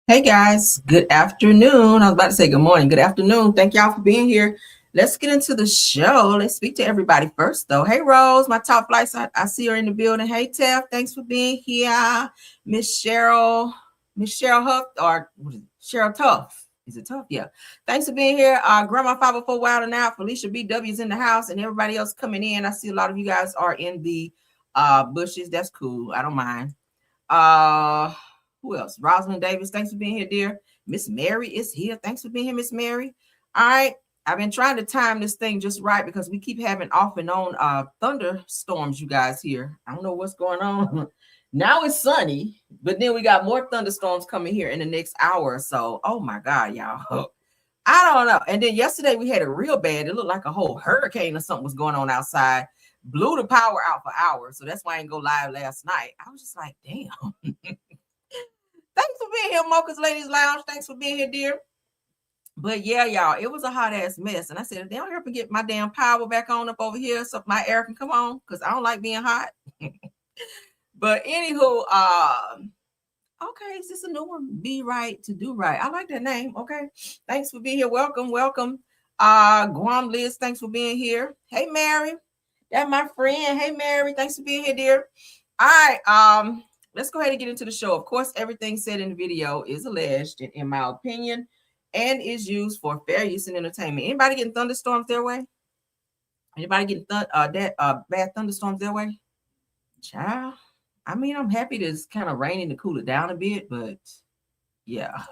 Hey guys, good afternoon. I was about to say good morning. Good afternoon. Thank y'all for being here. Let's get into the show. Let's speak to everybody first, though. Hey, Rose, my top flights. I see her in the building. Hey, Tef, thanks for being here. Miss Cheryl Huff, or what is it? Cheryl Tuff. Is it Tough? Yeah. Thanks for being here. Grandma 504 Wild and Out. Felicia BW is in the house, and everybody else coming in. I see a lot of you guys are in the bushes. That's cool. I don't mind. Uh, who else? Rosalind Davis, thanks for being here, dear. Miss Mary is here. Thanks for being here, Miss Mary. All right. I've been trying to time this thing just right because we keep having off and on thunderstorms, you guys here. I don't know what's going on. Now it's sunny, but then we got more thunderstorms coming here in the next hour or so. Oh my God, y'all. I don't know. And then yesterday we had it real bad. It looked like a whole hurricane or something was going on outside. Blew the power out for hours. So that's why I didn't go live last night. I was just like, damn. Thanks for being here, Mocha's Ladies Lounge. Thanks for being here, dear. But yeah, y'all, it was a hot ass mess. And I said, if they don't help me get my damn power back on up over here so my air can come on, because I don't like being hot. But anywho, okay, is this a new one? Be right to do right. I like that name. Okay. Thanks for being here. Welcome, welcome. Guam Liz, thanks for being here. Hey, Mary. That's my friend. Hey, Mary. Thanks for being here, dear. All right. Let's go ahead and get into the show. Of course, everything said in the video is alleged, in my opinion, and is used for fair use and entertainment. Anybody getting thunderstorms their way? Anybody getting bad thunderstorms their way? Child. I mean, I'm happy that it's kind of raining to cool it down a bit, but yeah,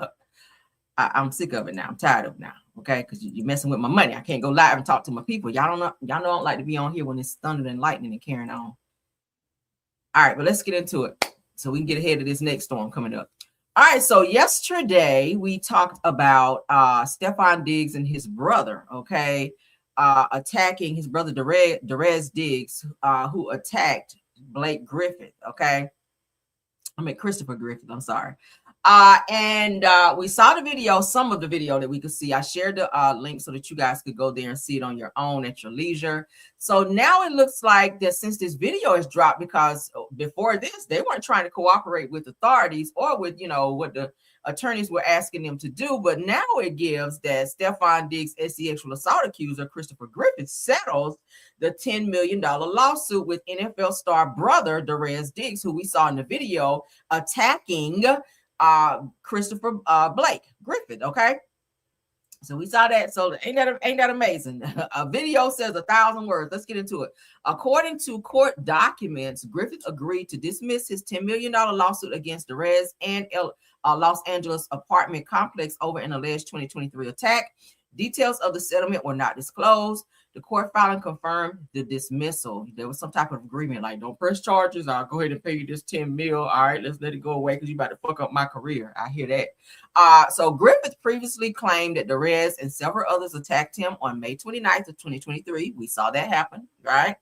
I'm sick of it now. I'm tired of it now. Okay, because you're messing with my money. I can't go live and talk to my people. Y'all know I don't like to be on here when it's thunder and lightning and carrying on. All right, but let's get into it so we can get ahead of this next storm coming up. All right, so yesterday we talked about Stefan Diggs and his brother, okay, attacking his brother Derez Diggs, who attacked Blake Griffith, okay? Christopher Griffith, I'm sorry. And we saw the video, some of the video that we could see. I shared the link so that you guys could go there and see it on your own at your leisure. So now it looks like that since this video is dropped, because before this, they weren't trying to cooperate with authorities or with, what the attorneys were asking them to do. But now it gives that Stefan Diggs' sexual assault accuser, Christopher Griffith, settles the $10 million lawsuit with NFL star brother, Derez Diggs, who we saw in the video attacking Christopher Blake Griffith. Okay, so we saw that. So ain't that amazing? A video says 1,000 words. Let's get into it. According to court documents, Griffith agreed to dismiss his $10 million lawsuit against Derez and Los Angeles apartment complex over an alleged 2023 attack. Details of the settlement were not disclosed. The court filing confirmed the dismissal. There was some type of agreement, like, don't press charges. I'll go ahead and pay you this 10 mil. All right, let's let it go away because you about to fuck up my career. I hear that. So Griffith previously claimed that Derez and several others attacked him on May 29th of 2023. We saw that happen, right?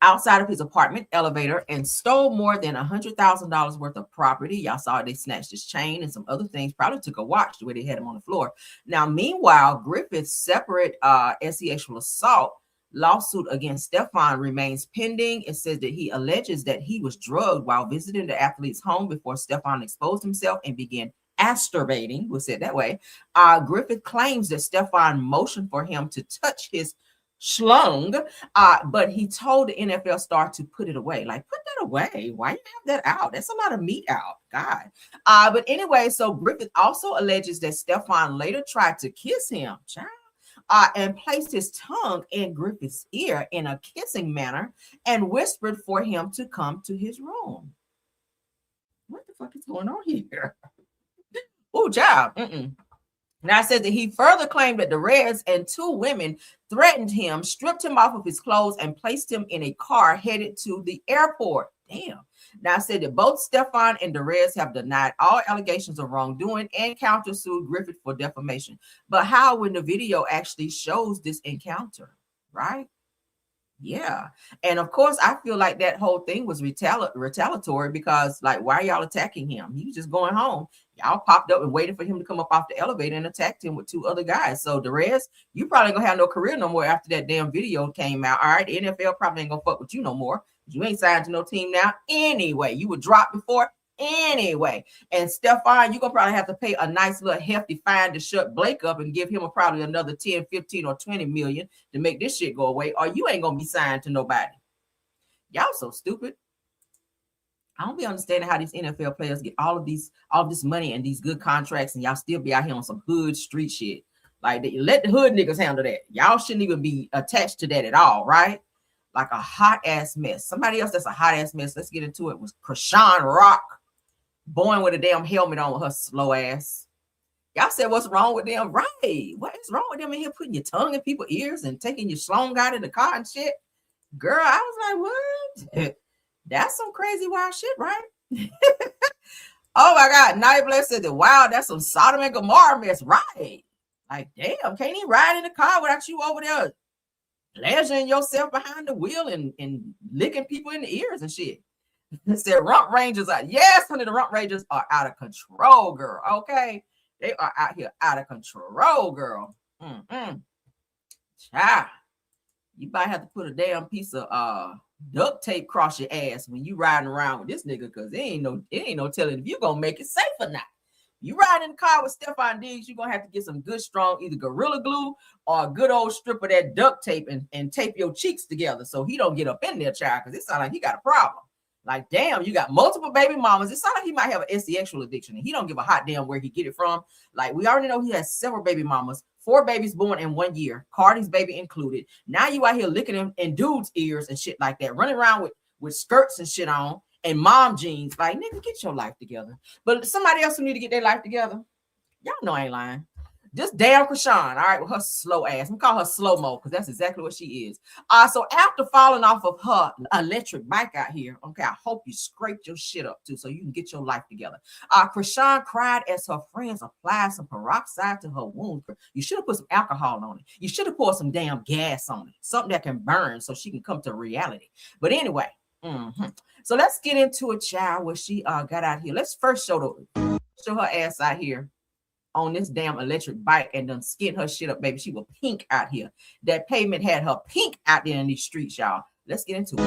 Outside of his apartment elevator and stole more than $100,000 worth of property. Y'all saw they snatched his chain and some other things. Probably took a watch the way they had him on the floor. Now, meanwhile, Griffith's separate sexual assault lawsuit against Stefan remains pending. It says that he alleges that he was drugged while visiting the athlete's home before Stefan exposed himself and began masturbating. We'll say it that way. Griffith claims that Stefan motioned for him to touch his schlong, but he told the NFL star to put it away. Like, put that away. Why you have that out? That's a lot of meat out. God. But anyway, so Griffith also alleges that Stefan later tried to kiss him, and placed his tongue in Griffith's ear in a kissing manner and whispered for him to come to his room. What the fuck is going on here? Oh, child. Now, it says that he further claimed that Derez and two women threatened him, stripped him off of his clothes, and placed him in a car headed to the airport. Damn. Now, I said that both Stefan and Derez have denied all allegations of wrongdoing and countersued Griffith for defamation. But how, when the video actually shows this encounter, right? Yeah. And of course, I feel like that whole thing was retaliatory because, like, why are y'all attacking him? He was just going home. Y'all popped up and waited for him to come up off the elevator and attacked him with two other guys. So, Derez, you probably gonna have no career no more after that damn video came out. All right, the NFL probably ain't gonna fuck with you no more. You ain't signed to no team now. Anyway, you were dropped before. Anyway, and Stefan, you're gonna probably have to pay a nice little hefty fine to shut Blake up and give him probably another 10, 15, or 20 million to make this shit go away, or you ain't gonna be signed to nobody. Y'all so stupid. I don't be understanding how these NFL players get all this money and these good contracts, and y'all still be out here on some hood street shit. Like, let the hood niggas handle that. Y'all shouldn't even be attached to that at all, right? Like a hot ass mess. Somebody else that's a hot ass mess. Let's get into it. Was Chrisean Rock, born with a damn helmet on with her slow ass. Y'all said what's wrong with them? Right. What is wrong with them in here putting your tongue in people's ears and taking your schlong out in the car and shit? Girl, I was like, what? That's some crazy wild shit, right? Oh my God. Nightbless said that, wow, that's some Sodom and Gomorrah mess. Right. Like, damn, can't even ride in the car without you over there pleasuring yourself behind the wheel and licking people in the ears and shit. It said rump rangers are, yes, honey, the rump rangers are out of control, girl. Okay. They are out here out of control, girl. Child. You might have to put a damn piece of duct tape across your ass when you riding around with this nigga, because it ain't no telling if you're gonna make it safe or not. You ride in the car with Stefan Diggs, you're gonna have to get some good strong either Gorilla Glue or a good old strip of that duct tape and tape your cheeks together so he don't get up in there, child, because it sounds like he got a problem. Like, damn, you got multiple baby mamas. It sounds like he might have an sexual addiction, and he don't give a hot damn where he get it from. Like, we already know he has several baby mamas, 4 babies born in 1 year, Cardi's baby included. Now you out here licking him in dudes' ears and shit like that, running around with skirts and shit on and mom jeans. Like, nigga, get your life together. But somebody else who need to get their life together, y'all know I ain't lying. This damn Chrisean, all right, with her slow ass. I'm call her slow-mo because that's exactly what she is. So after falling off of her electric bike out here, okay, I hope you scraped your shit up too so you can get your life together. Chrisean cried as her friends applied some peroxide to her wound. You should have put some alcohol on it. You should have poured some damn gas on it, something that can burn so she can come to reality. But anyway, so let's get into a child where she got out here. Let's first show her ass out here on this damn electric bike and done skin her shit up, baby. She was pink out here. That pavement had her pink out there in these streets, y'all. Let's get into it. Oh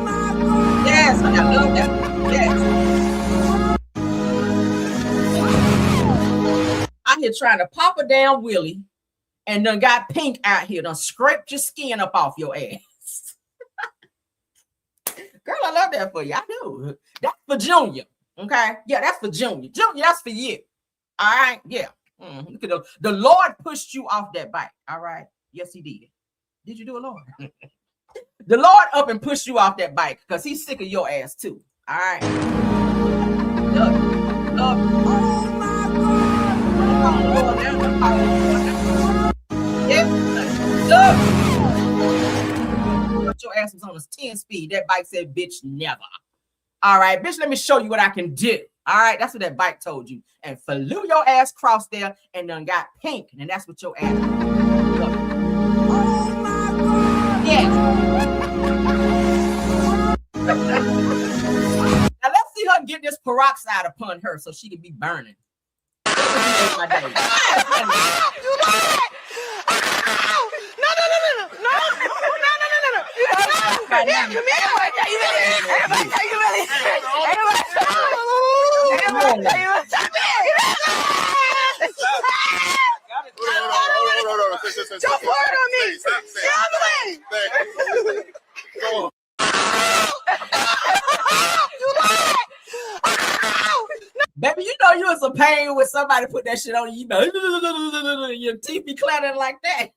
my God. Yes, I love that. Yes. I'm here trying to pop a damn wheelie and done got pink out here, done scraped your skin up off your ass. Girl, I love that for you. I do. That's for Junior. Okay? Yeah, that's for Junior. Junior, that's for you. All right? Yeah. The Lord pushed you off that bike. All right? Yes, he did. Did you do it, Lord? The Lord up and pushed you off that bike because he's sick of your ass too. All right? Look. Oh, my God. Yep. Look. Your ass was on a 10 speed. That bike said, bitch, never. All right, bitch, let me show you what I can do. All right, that's what that bike told you. And flew your ass cross there and then got pink. And that's what your ass look. Oh my God. Yes. Now let's see her get this peroxide upon her so she can be burning. Don't pour it on me. Get out of the way. Baby, you know you was a pain when somebody put that shit on you. Your teeth be clattering like that.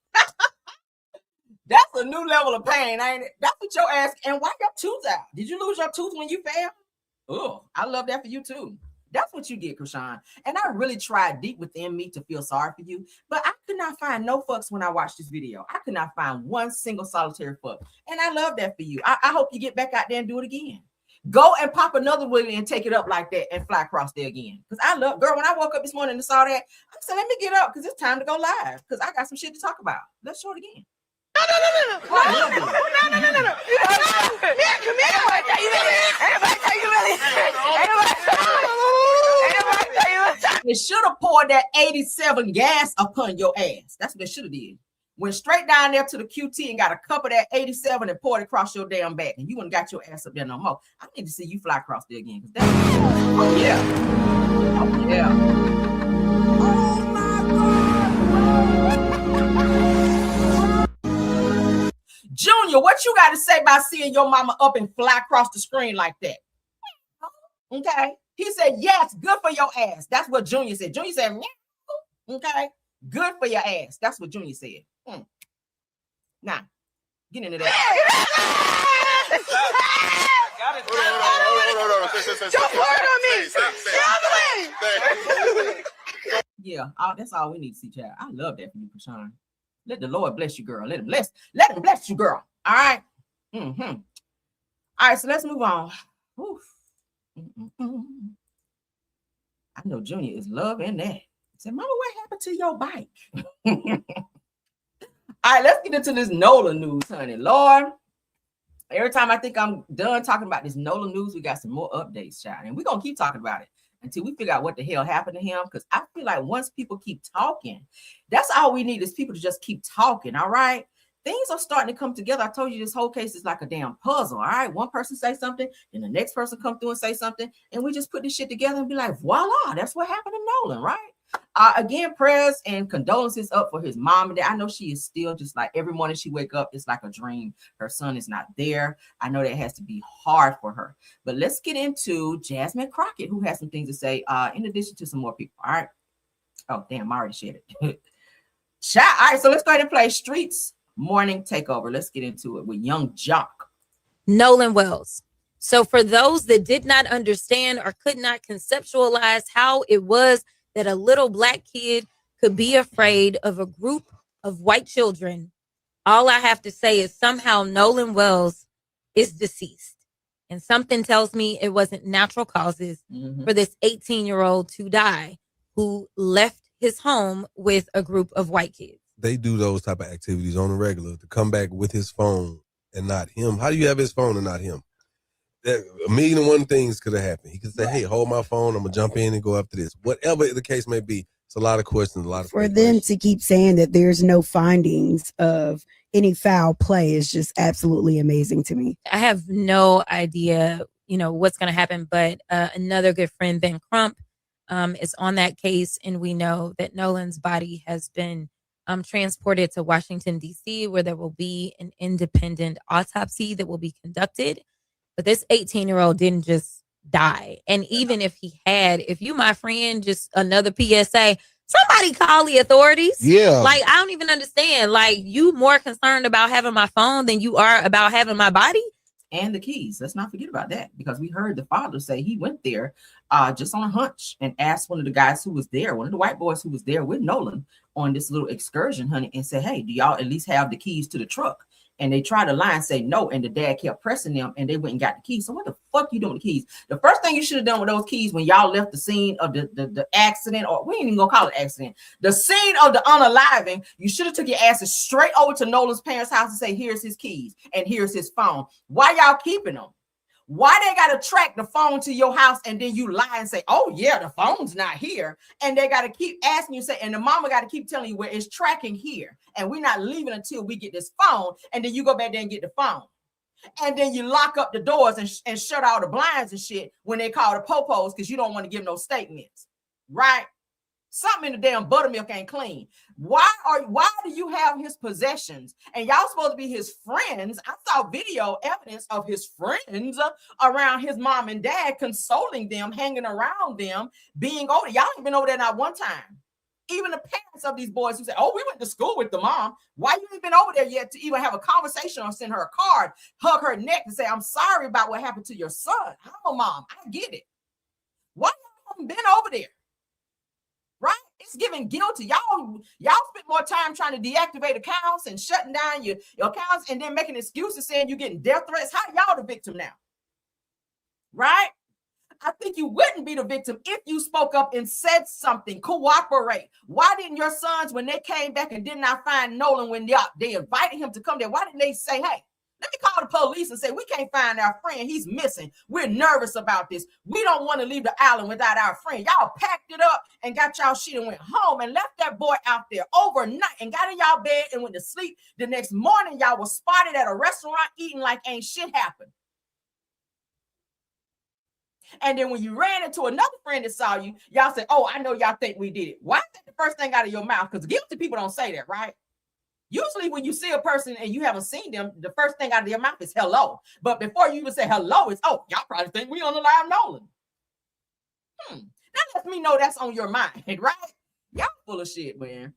That's a new level of pain, ain't it? That's what your ass. And why your tooth out? Did you lose your tooth when you fell? Oh, I love that for you too. That's what you get, Chrisean. And I really tried deep within me to feel sorry for you, but I could not find no fucks when I watched this video. I could not find one single solitary fuck. And I love that for you. I hope you get back out there and do it again. Go and pop another wheelie and take it up like that and fly across there again. Because I love, girl, when I woke up this morning and saw that, I said, let me get up because it's time to go live because I got some shit to talk about. Let's show it again. No. They should have poured that 87 gas upon your ass. That's what they should have did. went straight down there to the QT and got a cup of that 87 and poured it across your damn back, and you wouldn't got your ass up there no more. I need to see you fly across there again. Oh yeah. Oh yeah. Oh my God. Junior, what you got to say about seeing your mama up and fly across the screen like that? Okay. He said, yes, good for your ass. That's what Junior said. Junior said, okay, good for your ass. That's what Junior said. Now, get into that. Don't flirt on me. Yeah, that's all we need to see, child. I love that for you, Chrisean. Let the Lord bless you, girl. Let him bless you, girl. All right. All right, so let's move on. Oof. I know Junior is loving that. He said, Mama, what happened to your bike? All right, let's get into this Nolan news, honey. Lord, every time I think I'm done talking about this Nolan news, we got some more updates, child. And we're going to keep talking about it until we figure out what the hell happened to him. Because I feel like once people keep talking, that's all we need is people to just keep talking, all right? Things are starting to come together. I told you this whole case is like a damn puzzle, all right? One person say something, then the next person come through and say something, and we just put this shit together and be like, voila, that's what happened to Nolan, right? Again, prayers and condolences up for his mom and dad. I know she is still just like every morning she wake up, it's like a dream. Her son is not there. I know that has to be hard for her. But let's get into Jasmine Crockett, who has some things to say, in addition to some more people, all right? Oh, damn, I already shared it. All right, so let's go ahead and play Streets Morning Takeover. Let's get into it with Young Jock. Nolan Wells. So for those that did not understand or could not conceptualize how it was that a little black kid could be afraid of a group of white children, all I have to say is somehow Nolan Wells is deceased. And something tells me it wasn't natural causes for this 18-year-old to die who left his home with a group of white kids. They do those type of activities on the regular to come back with his phone and not him. How do you have his phone and not him? A million and one things could have happened. He could say, hey, hold my phone. I'm going to jump in and go after this. Whatever the case may be, it's a lot of questions, a lot of for them to keep saying that there's no findings of any foul play is just absolutely amazing to me. I have no idea, what's going to happen, but another good friend, Ben Crump, is on that case, and we know that Nolan's body has been transported to Washington, D.C., where there will be an independent autopsy that will be conducted. But this 18-year-old didn't just die. And even if he had, if you, my friend, just another PSA, somebody call the authorities. Yeah. Like, I don't even understand. Like, you more concerned about having my phone than you are about having my body? And the keys. Let's not forget about that, because we heard the father say he went there just on a hunch and asked one of the guys who was there, one of the white boys who was there with Nolan on this little excursion, honey, and said, hey, do y'all at least have the keys to the truck? And they tried to lie and say no, and the dad kept pressing them, and they went and got the keys. So what the fuck you doing with the keys? The first thing you should have done with those keys when y'all left the scene of the accident, or we ain't even gonna call it accident, the scene of the unaliving, you should have took your asses straight over to Nolan's parents' house and say, here's his keys and here's his phone. Why y'all keeping them? Why they got to track the phone to your house and then you lie and say, oh yeah, the phone's not here. And they got to keep asking you, say, and the mama got to keep telling you where it's tracking here. And we're not leaving until we get this phone. And then you go back there and get the phone. And then you lock up the doors and shut all the blinds and shit when they call the popos because you don't want to give no statements. Right? Something in the damn buttermilk ain't clean. Why do you have his possessions? And y'all supposed to be his friends. I saw video evidence of his friends around his mom and dad, consoling them, hanging around them, being over. Y'all ain't been over there not one time. Even the parents of these boys who say, oh, we went to school with the mom. Why you ain't been over there yet to even have a conversation or send her a card, hug her neck and say, I'm sorry about what happened to your son. I'm a mom. I get it. Why you haven't been over there? Right? It's giving guilty. Y'all spent more time trying to deactivate accounts and shutting down your accounts and then making excuses saying you're getting death threats. How y'all the victim now? Right? I think you wouldn't be the victim if you spoke up and said something. Cooperate. Why didn't your sons, when they came back and did not find Nolan when they invited him to come there, why didn't they say, hey, Let me call the police and say, we can't find our friend. He's missing. We're nervous about this. We don't want to leave the island without our friend. Y'all packed it up and got y'all shit and went home and left that boy out there overnight and got in y'all bed and went to sleep. The next morning, y'all was spotted at a restaurant eating like ain't shit happened. And then when you ran into another friend that saw you, y'all said, oh, I know y'all think we did it. Why is that the first thing out of your mouth? Because guilty people don't say that, right? Usually when you see a person and you haven't seen them, the first thing out of your mouth is hello. But before you even say hello, it's, oh, y'all probably think we on the live Nolan. That lets me know that's on your mind, right? Y'all full of shit, man.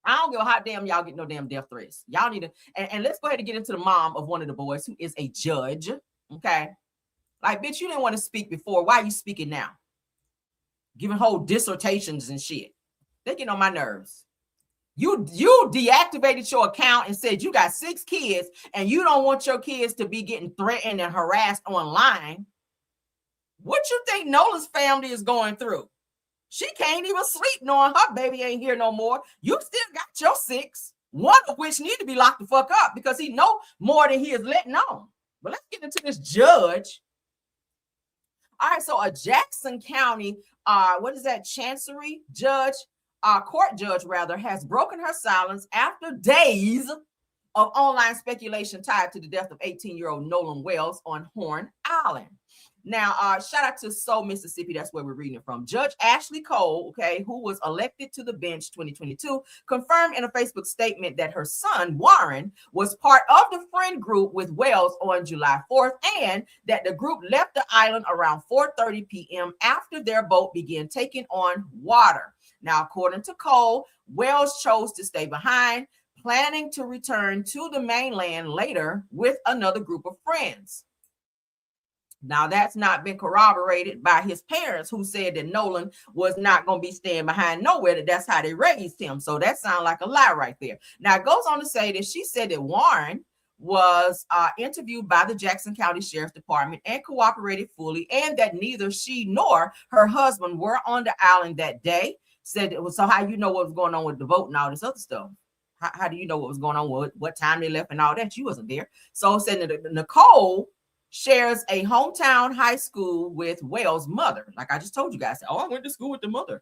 I don't give a hot damn y'all get no damn death threats. Y'all need to, and let's go ahead and get into the mom of one of the boys who is a judge, okay? Like, bitch, you didn't want to speak before. Why are you speaking now? Giving whole dissertations and shit. They get on my nerves. You deactivated your account and said you got 6 kids and you don't want your kids to be getting threatened and harassed online. What you think Nolan's family is going through? She can't even sleep knowing her baby ain't here no more. You still got your 6, one of which need to be locked the fuck up because he know more than he is letting on. But let's get into this judge. All right, so a Jackson County, Chancery judge, court judge rather, has broken her silence after days of online speculation tied to the death of 18-year-old Nolan Wells on Horn Island. Now, shout out to Seoul, Mississippi. That's where we're reading it from. Judge Ashley Cole, okay, who was elected to the bench 2022, confirmed in a Facebook statement that her son, Warren, was part of the friend group with Wells on July 4th, and that the group left the island around 4:30 p.m. after their boat began taking on water. Now, according to Cole, Wells chose to stay behind, planning to return to the mainland later with another group of friends. Now, that's not been corroborated by his parents, who said that Nolan was not going to be staying behind nowhere, that that's how they raised him. So that sounds like a lie right there. Now, it goes on to say that she said that Warren was interviewed by the Jackson County Sheriff's Department and cooperated fully, and that neither she nor her husband were on the island that day. Said it was, so how you know what was going on with the vote and all this other stuff? How do you know what was going on, what time they left and all that? You wasn't there. So said that Nicole shares a hometown high school with Wells' mother. Like I just told you guys, I went to school with the mother.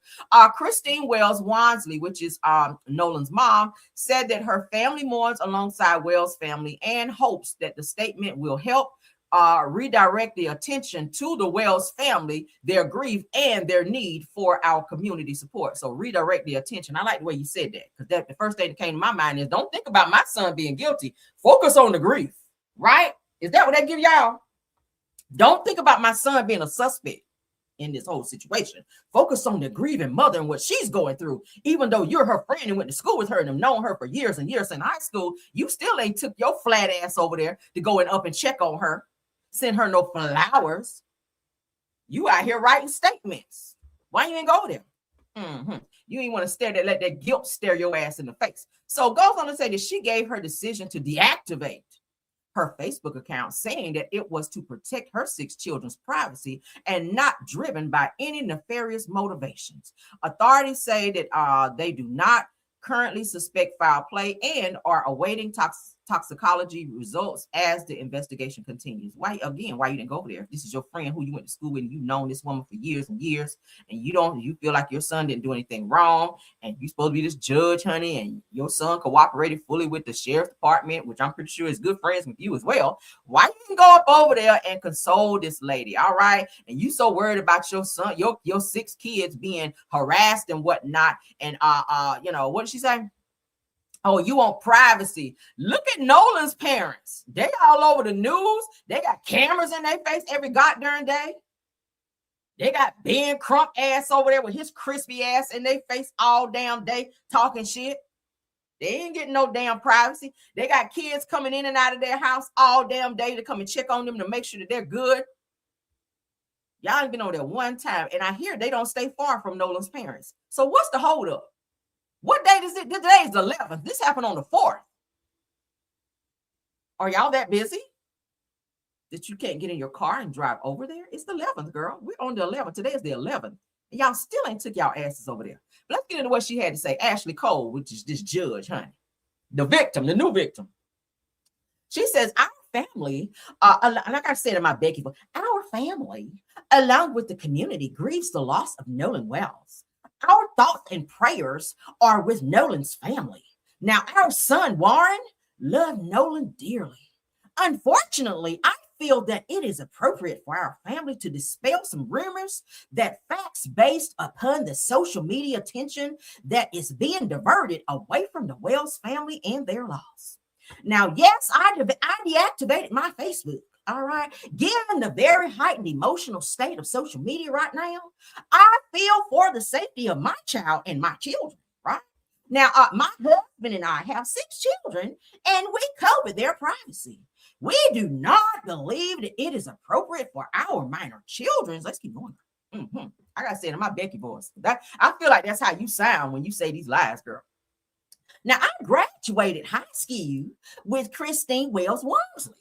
Christine Wells Wansley, which is Nolan's mom, said that her family mourns alongside Wells' family and hopes that the statement will help redirect the attention to the Wells family, their grief, and their need for our community support. So redirect the attention. I like the way you said that, because that the first thing that came to my mind is, don't think about my son being guilty. Focus on the grief, right? Is that what they give y'all? Don't think about my son being a suspect in this whole situation. Focus on the grieving mother and what she's going through. Even though you're her friend and went to school with her and have known her for years and years in high school, you still ain't took your flat ass over there to go and up and check on her, send her no flowers. You out here writing statements. Why you ain't go there? You ain't want to let that guilt stare your ass in the face. So it goes on to say that she gave her decision to deactivate her Facebook account, saying that it was to protect her 6 children's privacy and not driven by any nefarious motivations. Authorities say that they do not currently suspect foul play and are awaiting toxicology results as the investigation continues. Why you didn't go over there? If this is your friend who you went to school with and you've known this woman for years and years, and you feel like your son didn't do anything wrong, and you're supposed to be this judge, honey, and your son cooperated fully with the sheriff's department, which I'm pretty sure is good friends with you as well. Why you didn't go up over there and console this lady? All right. And you so worried about your son, your 6 kids being harassed and whatnot. And what did she say? Oh, you want privacy. Look at Nolan's parents. They all over the news. They got cameras in their face every goddamn day. They got Ben Crump ass over there with his crispy ass in their face all damn day talking shit. They ain't getting no damn privacy. They got kids coming in and out of their house all damn day to come and check on them to make sure that they're good. Y'all ain't been over there one time. And I hear they don't stay far from Nolan's parents. So what's the holdup? What date is it? Today is the 11th. This happened on the 4th. Are y'all that busy that you can't get in your car and drive over there? It's the 11th, girl. We're on the 11th. Today is the 11th. And y'all still ain't took y'all asses over there. But let's get into what she had to say. Ashley Cole, which is this judge, honey. The victim, the new victim. She says, our family, like I said in my Becky book, our family, along with the community, grieves the loss of Nolan Wells. Our thoughts and prayers are with Nolan's family. Now, our son, Warren, loved Nolan dearly. Unfortunately, I feel that it is appropriate for our family to dispel some rumors that facts based upon the social media attention that is being diverted away from the Wells family and their loss. Now, yes, I deactivated my Facebook. All right. Given the very heightened emotional state of social media right now, I feel for the safety of my child and my children. Right now, my husband and I have 6 children, and we covet their privacy. We do not believe that it is appropriate for our minor children. Let's keep going. I gotta say it in my Becky voice. I feel like that's how you sound when you say these lies, girl. Now, I graduated high school with Christine Wells Wormsley.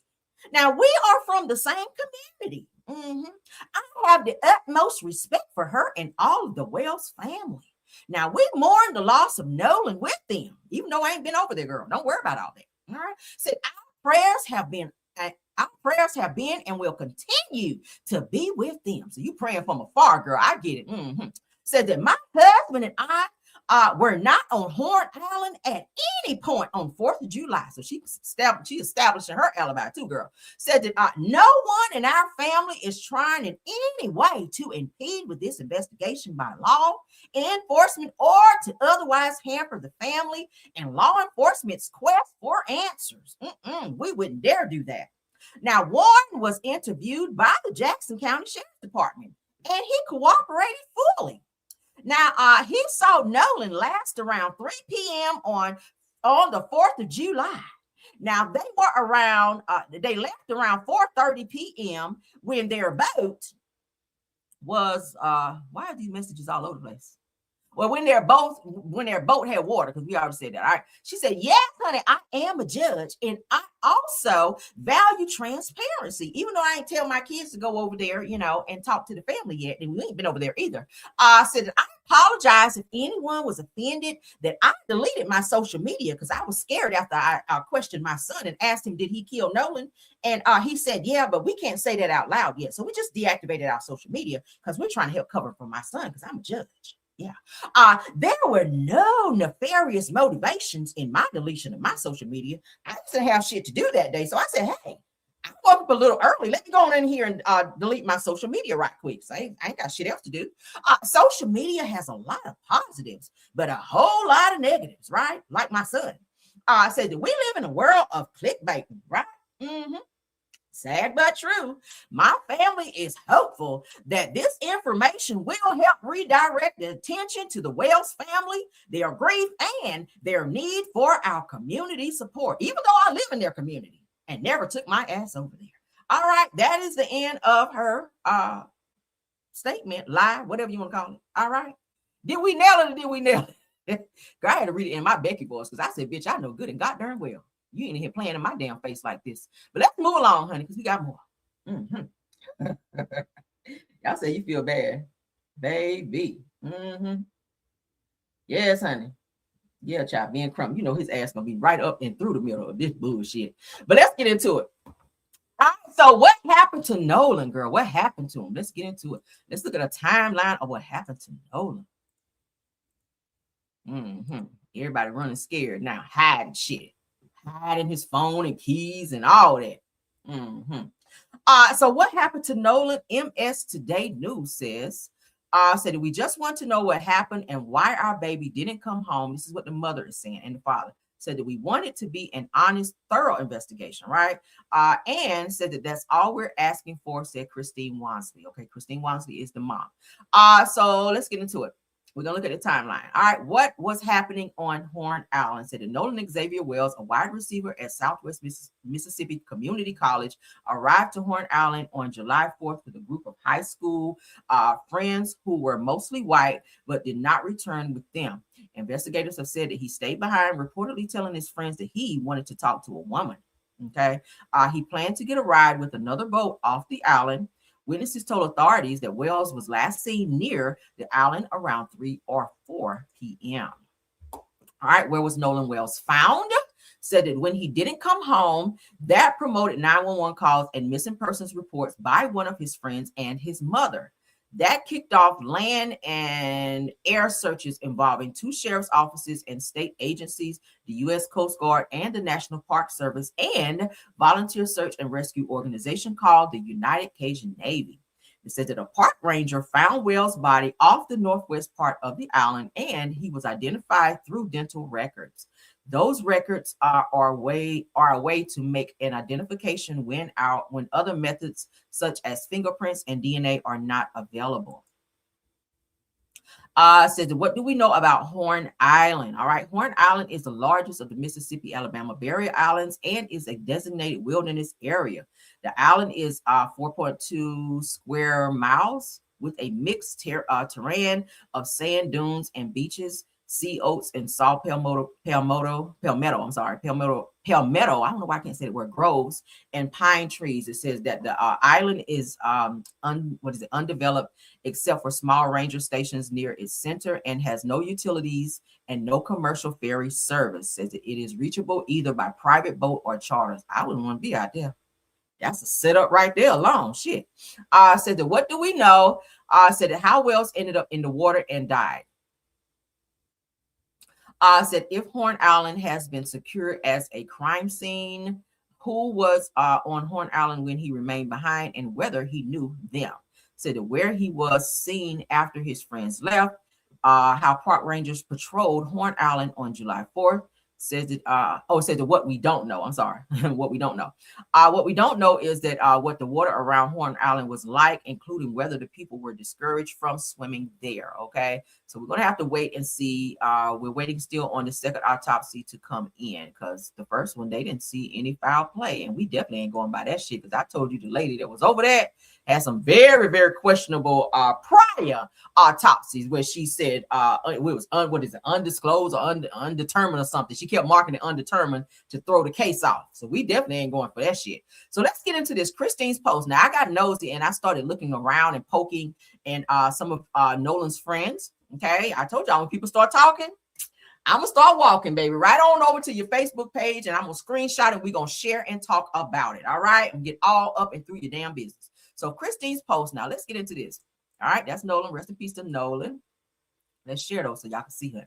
Now, we are from the same community. I have the utmost respect for her and all of the Wells family. Now, we mourn the loss of Nolan with them, even though I ain't been over there, girl. Don't worry about all that. All right. Said our prayers have been and will continue to be with them. So you praying from afar, girl. I get it. Said that my husband and I were not on Horn Island at any point on 4th of July. So she establishing her alibi too, girl. Said that no one in our family is trying in any way to impede with this investigation by law enforcement or to otherwise hamper the family and law enforcement's quest for answers. We wouldn't dare do that. Now, Warren was interviewed by the Jackson County Sheriff's Department, and he cooperated fully. Now, he saw Nolan last around 3 p.m. on the 4th of July. Now, they were around, they left around 4:30 p.m. when their boat was, why are these messages all over the place? Well, when their boat had water, because we already said that. All right. She said, yes, honey, I am a judge. And I also value transparency. Even though I ain't tell my kids to go over there, and talk to the family yet. And we ain't been over there either. Said that I apologize if anyone was offended that I deleted my social media because I was scared after I questioned my son and asked him, did he kill Nolan? And he said, yeah, but we can't say that out loud yet. So we just deactivated our social media because we're trying to help cover for my son because I'm a judge. Yeah. There were no nefarious motivations in my deletion of my social media. I didn't have shit to do that day. So I said, hey, I woke up a little early. Let me go on in here and delete my social media right quick. So I ain't got shit else to do. Social media has a lot of positives, but a whole lot of negatives, right? Like my son. I said that we live in a world of clickbaiting, right? Sad but true. My family is hopeful that this information will help redirect the attention to the Wells family, their grief, and their need for our community support, even though I live in their community and never took my ass over there. All right, that is the end of her statement, lie, whatever you want to call it. All right. Did we nail it or did we nail it? I had to read it in my Becky voice because I said, bitch, I know good and god darn well. You ain't here playing in my damn face like this. But let's move along, honey, because we got more. Y'all say you feel bad. Baby. Yes, honey. Yeah, child, being crumb. His ass gonna be right up and through the middle of this bullshit. But let's get into it. All right, so what happened to Nolan, girl? What happened to him? Let's get into it. Let's look at a timeline of what happened to Nolan. Everybody running scared now, hiding shit. Hiding his phone and keys and all that. So what happened to Nolan? MS Today News said that we just want to know what happened and why our baby didn't come home. This is what the mother is saying and the father said that we want it to be an honest, thorough investigation, right? And said that that's all we're asking for, said Christine Wansley. Okay, Christine Wansley is the mom. So let's get into it. We're going to look at the timeline. All right. What was happening on Horn Island? Said that Nolan Xavier Wells, a wide receiver at Southwest Mississippi Community College, arrived to Horn Island on July 4th with a group of high school friends who were mostly white, but did not return with them. Investigators have said that he stayed behind, reportedly telling his friends that he wanted to talk to a woman. Okay. He planned to get a ride with another boat off the island. Witnesses told authorities that Wells was last seen near the island around 3 or 4 p.m. All right, where was Nolan Wells found? said that when he didn't come home, that promoted 911 calls and missing persons reports by one of his friends and his mother. That kicked off land and air searches involving 2 sheriff's offices and state agencies, the U.S. Coast Guard and the National Park Service, and volunteer search and rescue organization called the United Cajun Navy. It said that a park ranger found Wells' body off the northwest part of the island, and he was identified through dental records. Those records are a way to make an identification when other methods such as fingerprints and DNA are not available. Says, what do we know about Horn Island? All right, Horn Island is the largest of the Mississippi-Alabama barrier islands and is a designated wilderness area. The island is 4.2 square miles with a mixed terrain of sand dunes and beaches, sea oats and saw palmetto. I don't know why I can't say the word groves and pine trees. It says that the island is undeveloped except for small ranger stations near its center and has no utilities and no commercial ferry service. Says that it is reachable either by private boat or charters. I wouldn't want to be out there. That's a setup right there alone. Shit. Said that what do we know? Said that how Wells ended up in the water and died. Said if Horn Island has been secured as a crime scene, who was on Horn Island when he remained behind and whether he knew them. Said that where he was seen after his friends left, how park rangers patrolled Horn Island on July 4th. Says that says that what we don't know. I'm sorry, what we don't know. What we don't know is that what the water around Horn Island was like, including whether the people were discouraged from swimming there. Okay, so we're gonna have to wait and see. We're waiting still on the second autopsy to come in because the first one they didn't see any foul play, and we definitely ain't going by that shit. Because I told you the lady that was over there had some very, very questionable prior autopsies where she said it was undisclosed or undetermined or something. She kept marking it undetermined to throw the case off. So we definitely ain't going for that shit. So let's get into this Christine's post. Now I got nosy and I started looking around and poking and some of Nolan's friends. Okay, I told y'all when people start talking, I'm gonna start walking, baby, right on over to your Facebook page and I'm gonna screenshot it. We're gonna share and talk about it. All right, and get all up and through your damn business. So Christine's post. Now let's get into this. All right, that's Nolan. Rest in peace to Nolan. Let's share those so y'all can see her.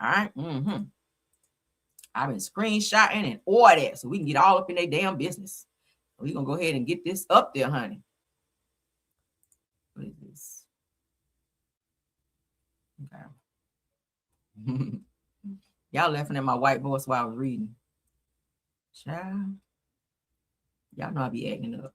All right. I've been screenshotting and all that so we can get all up in their damn business. We're gonna go ahead and get this up there, honey. What is this? Okay. Y'all laughing at my white voice while I was reading. Child. Y'all know I be acting up.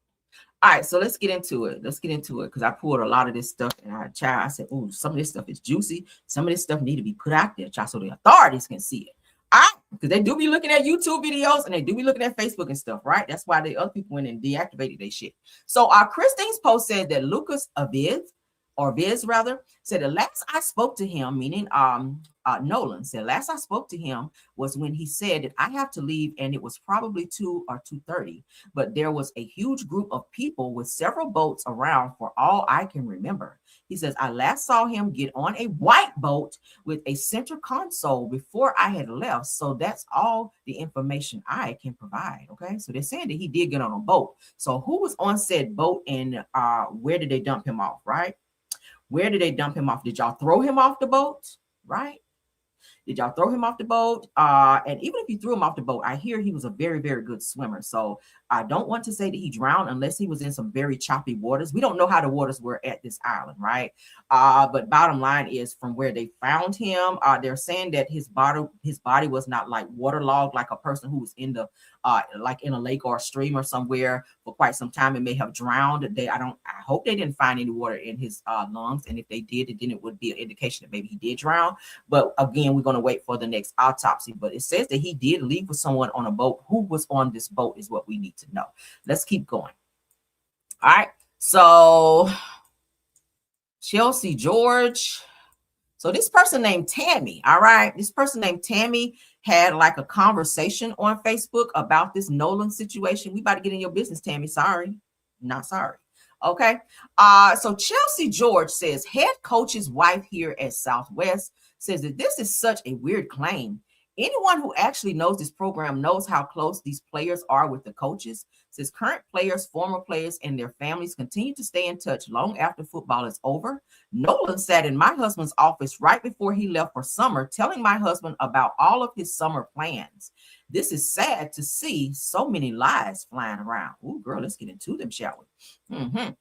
All right, so let's get into it. Because I pulled a lot of this stuff and I said, "Ooh, some of this stuff is juicy. Some of this stuff need to be put out there, child, so the authorities can see it." All right, because they do be looking at YouTube videos and they do be looking at Facebook and stuff, right? That's why the other people went and deactivated their shit. So Christine's post said that Lucas Viz said the last I spoke to him, meaning Nolan said last I spoke to him was when he said that I have to leave, and it was probably 2 or 2:30. But there was a huge group of people with several boats around for all I can remember. He says I last saw him get on a white boat with a center console before I had left. So that's all the information I can provide. Okay, so they're saying that he did get on a boat. So who was on said boat and where did they dump him off? Right? Where did they dump him off? Did y'all throw him off the boat? Right? Did y'all throw him off the boat? And even if you threw him off the boat, I hear he was a very, very good swimmer. So I don't want to say that he drowned unless he was in some very choppy waters. We don't know how the waters were at this island, right? But bottom line is from where they found him, they're saying that his body was not like waterlogged like a person who was in the like in a lake or a stream or somewhere for quite some time and may have drowned. I hope they didn't find any water in his lungs. And if they did, then it would be an indication that maybe he did drown. But again, we're going to wait for the next autopsy. But it says that he did leave with someone on a boat. Who was on this boat is what we need to know. Let's keep going. All right. So Chelsea George. So this person named Tammy, all right, this person named Tammy had like a conversation on Facebook about this Nolan situation. We about to get in your business, Tammy. Sorry, not sorry. Okay. So Chelsea George says head coach's wife here at Southwest says that this is such a weird claim. Anyone who actually knows this program knows how close these players are with the coaches. Says current players, former players, and their families continue to stay in touch long after football is over. Nolan sat in my husband's office right before he left for summer, telling my husband about all of his summer plans. This is sad to see so many lies flying around. Ooh, girl, let's get into them, shall we?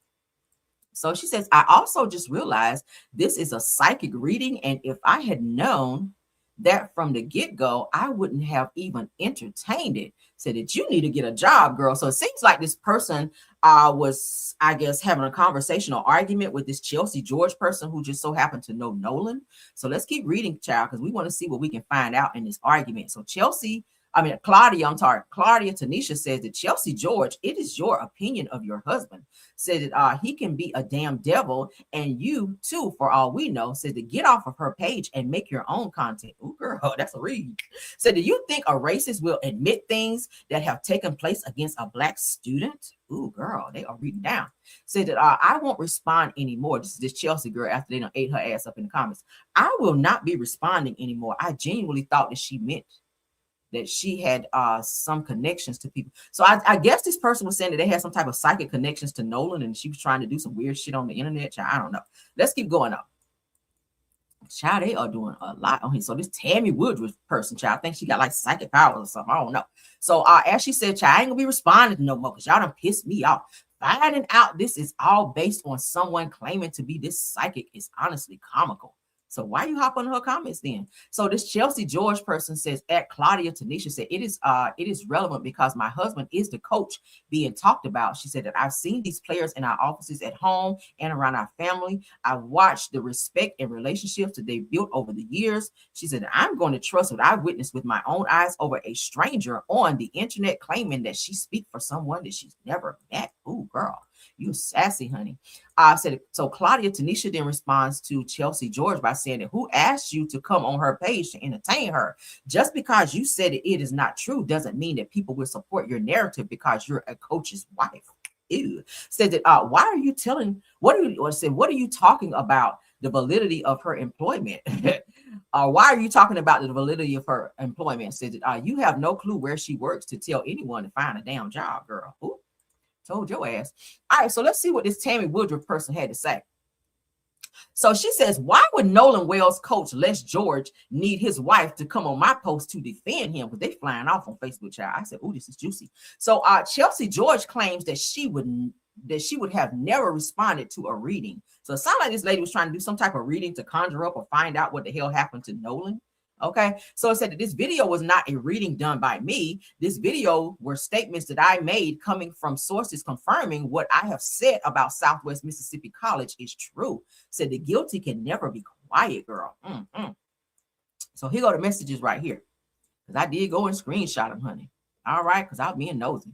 So she says, I also just realized this is a psychic reading, and if I had known that from the get-go, I wouldn't have even entertained it. Said that you need to get a job, girl. So it seems like this person was, I guess, having a conversational argument with this Chelsea George person who just so happened to know Nolan. So let's keep reading, child, because we want to see what we can find out in this argument. So Claudia Tanisha says that Chelsea George, it is your opinion of your husband. Said that he can be a damn devil, and you too, for all we know. Said to get off of her page and make your own content. Ooh, girl, that's a read. Said, do you think a racist will admit things that have taken place against a black student? Ooh, girl, they are reading down. Said that I won't respond anymore. This is this Chelsea girl after they done ate her ass up in the comments. I will not be responding anymore. I genuinely thought that she meant that she had some connections to people. So I guess this person was saying that they had some type of psychic connections to Nolan, and she was trying to do some weird shit on the internet. Child, I don't know. Let's keep going up. Child, they are doing a lot on here. So this Tammy Woodruff person, child, I think she got like psychic powers or something. I don't know. So as she said, child, I ain't gonna be responding no more because y'all done pissed me off. Finding out this is all based on someone claiming to be this psychic is honestly comical. So why you hop on her comments then? So this Chelsea George person says, at Claudia Tanisha said, it is relevant because my husband is the coach being talked about. She said that I've seen these players in our offices at home and around our family. I've watched the respect and relationships that they've built over the years. She said, I'm going to trust what I witnessed with my own eyes over a stranger on the internet claiming that she speaks for someone that she's never met. Ooh, girl. You sassy, honey. Said so. Claudia Tanisha then responds to Chelsea George by saying that who asked you to come on her page to entertain her? Just because you said it is not true doesn't mean that people will support your narrative because you're a coach's wife. Ew. Said that why are you telling? What are you talking about? The validity of her employment. Why are you talking about the validity of her employment? Said that you have no clue where she works to tell anyone to find a damn job, girl. Ooh. Told your ass. All right, so let's see what this Tammy Woodruff person had to say. So she says, why would Nolan Wells coach Les George need his wife to come on my post to defend him? Because they flying off on Facebook, child. I said, oh, this is juicy. So Chelsea George claims that she would have never responded to a reading. So it sounds like this lady was trying to do some type of reading to conjure up or find out what the hell happened to Nolan. Okay, so it said that this video was not a reading done by me. This video were statements that I made coming from sources confirming what I have said about Southwest Mississippi College is true. Said the guilty can never be quiet, girl. So here go the messages right here. Because I did go and screenshot them, honey. All right, because I was being nosy.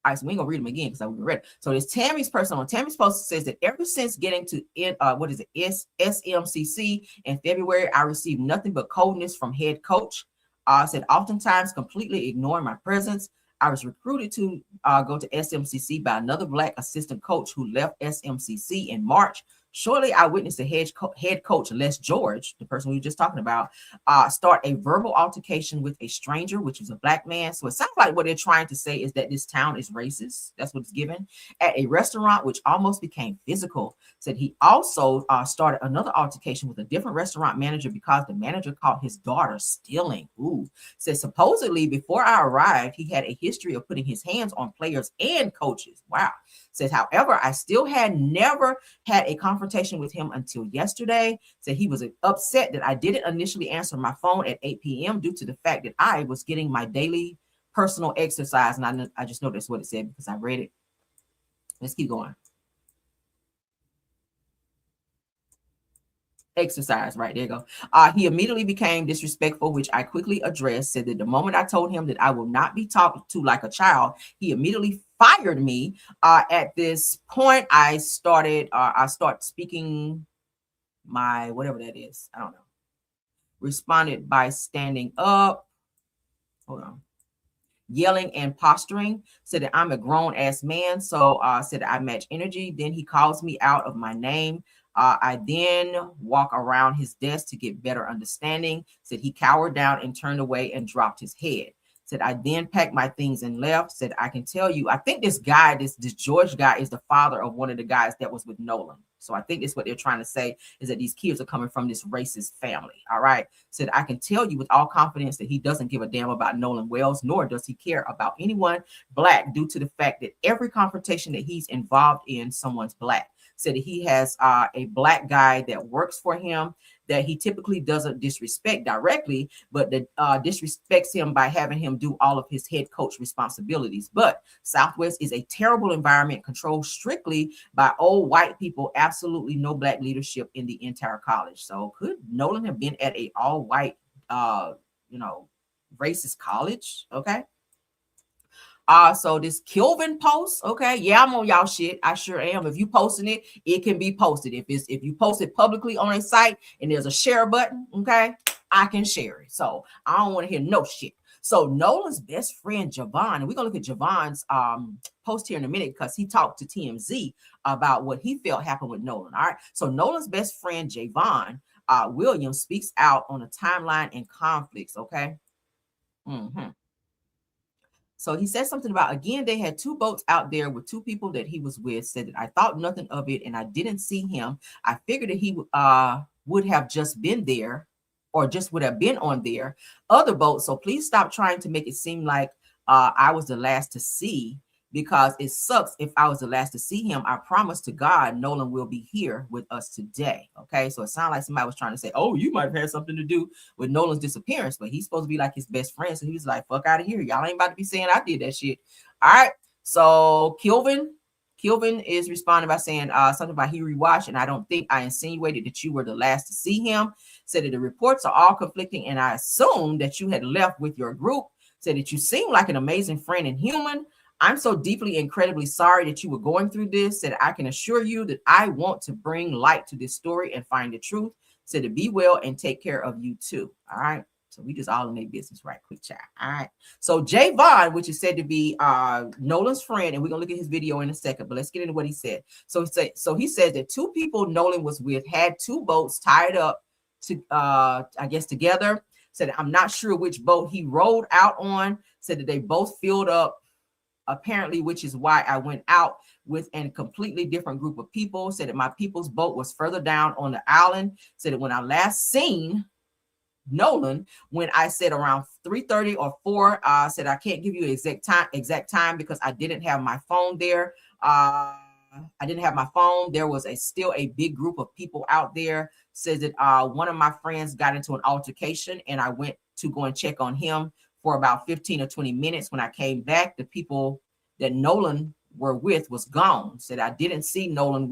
All right, so we ain't gonna read them again because I already read it. So this Tammy's person on Tammy's post says that ever since getting to SMCC in February, I received nothing but coldness from head coach. Said oftentimes completely ignoring my presence. I was recruited to go to SMCC by another Black assistant coach who left SMCC in March. Shortly, I witnessed the head coach, Les George, the person we were just talking about, start a verbal altercation with a stranger, which was a Black man. So it sounds like what they're trying to say is that this town is racist. That's what it's given. At a restaurant, which almost became physical. Said he also started another altercation with a different restaurant manager because the manager caught his daughter stealing. Ooh. Said supposedly before I arrived, he had a history of putting his hands on players and coaches. Wow. Says, however, I still had never had a confrontation with him until yesterday. Said he was upset that I didn't initially answer my phone at 8 p.m. due to the fact that I was getting my daily personal exercise. And I just know that's what it said because I read it. Let's keep going. Exercise, right, there you go. He immediately became disrespectful, which I quickly addressed. Said that the moment I told him that I will not be talked to like a child, he immediately fired me. At this point, I start speaking my whatever that is. I don't know. Responded by standing up. Hold on. Yelling and posturing. Said that I'm a grown ass man. So said that I match energy. Then he calls me out of my name. I then walk around his desk to get better understanding. Said he cowered down and turned away and dropped his head. Said I then packed my things and left. Said I can tell you, I think this guy, this George guy, is the father of one of the guys that was with Nolan. So I think that's what they're trying to say, is that these kids are coming from this racist family. All right. Said I can tell you with all confidence that he doesn't give a damn about Nolan Wells, nor does he care about anyone black, due to the fact that every confrontation that he's involved in, someone's black. Said that he has a black guy that works for him that he typically doesn't disrespect directly, but that disrespects him by having him do all of his head coach responsibilities. But Southwest is a terrible environment controlled strictly by old white people, absolutely no black leadership in the entire college. So could Nolan have been at a all white, racist college? Okay. So this Kilvin post, okay, yeah, I'm on y'all shit. I sure am. If you posting it, it can be posted. If you post it publicly on a site and there's a share button, okay, I can share it. So I don't want to hear no shit. So Nolan's best friend Javon, and we're gonna look at Javon's post here in a minute because he talked to TMZ about what he felt happened with Nolan. All right. So Nolan's best friend Javon Williams speaks out on a timeline and conflicts. Okay. So he said something about, again, they had two boats out there with two people that he was with. Said that I thought nothing of it and I didn't see him. I figured that he would have just been there, or just would have been on their other boat. So please stop trying to make it seem like I was the last to see, because it sucks if I was the last to see him. I promise to God, Nolan will be here with us today. Okay. So it sounded like somebody was trying to say, oh, you might have had something to do with Nolan's disappearance, but he's supposed to be like his best friend. So he was like, fuck out of here. Y'all ain't about to be saying I did that shit. All right. So Kilvin is responding by saying something about he rewatched, and I don't think I insinuated that you were the last to see him. Said that the reports are all conflicting, and I assumed that you had left with your group. Said that you seem like an amazing friend and human. I'm so deeply, incredibly sorry that you were going through this. Said I can assure you that I want to bring light to this story and find the truth. Said to be well and take care of you too. All right. So we just all in their business, right quick, chat. All right. So Javon, which is said to be Nolan's friend, and we're gonna look at his video in a second, but let's get into what he said. So he said that two people Nolan was with had two boats tied up to I guess together. Said I'm not sure which boat he rowed out on. Said that they both filled up, apparently, which is why I went out with a completely different group of people. Said that my people's boat was further down on the island. Said that when I last seen Nolan, when I said around 3:30 or 4, said I can't give you exact time because I didn't have my phone there. I didn't have my phone. There was still a big group of people out there. Says that one of my friends got into an altercation, and I went to go and check on him for about 15 or 20 minutes. When I came back, the people that Nolan were with was gone. Said I didn't see Nolan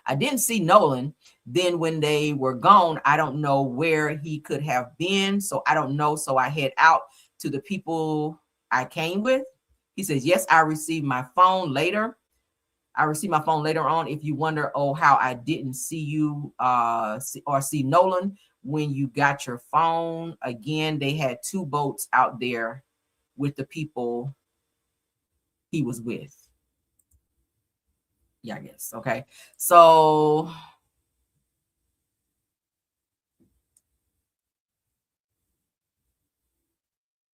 I didn't see Nolan. Then when they were gone, I don't know where he could have been. So I don't know. So I head out to the people I came with. He says, yes, I received my phone later. On. If you wonder, how I didn't see you or see Nolan when you got your phone. Again, they had two boats out there with the people he was with. Yeah, I guess. Okay. So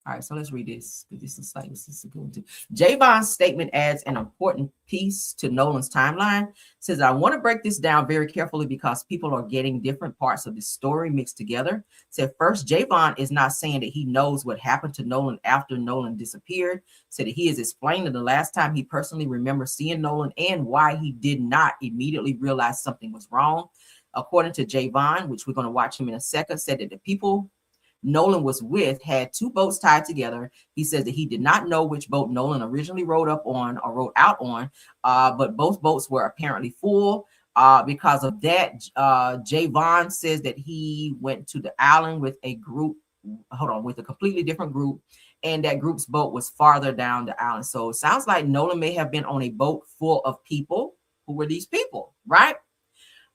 all right, so let's read this. This is a good one too. Javon's statement adds an important piece to Nolan's timeline. Says, I want to break this down very carefully because people are getting different parts of the story mixed together. Said, first, Javon is not saying that he knows what happened to Nolan after Nolan disappeared. Said that he is explaining the last time he personally remembers seeing Nolan and why he did not immediately realize something was wrong. According to Javon, which we're going to watch him in a second, said that the people Nolan was with had two boats tied together. He says that he did not know which boat Nolan originally rowed out on, but both boats were apparently full. Because of that, Javon says that he went to the island with a completely different group, and that group's boat was farther down the island. So it sounds like Nolan may have been on a boat full of people. Who were these people, right?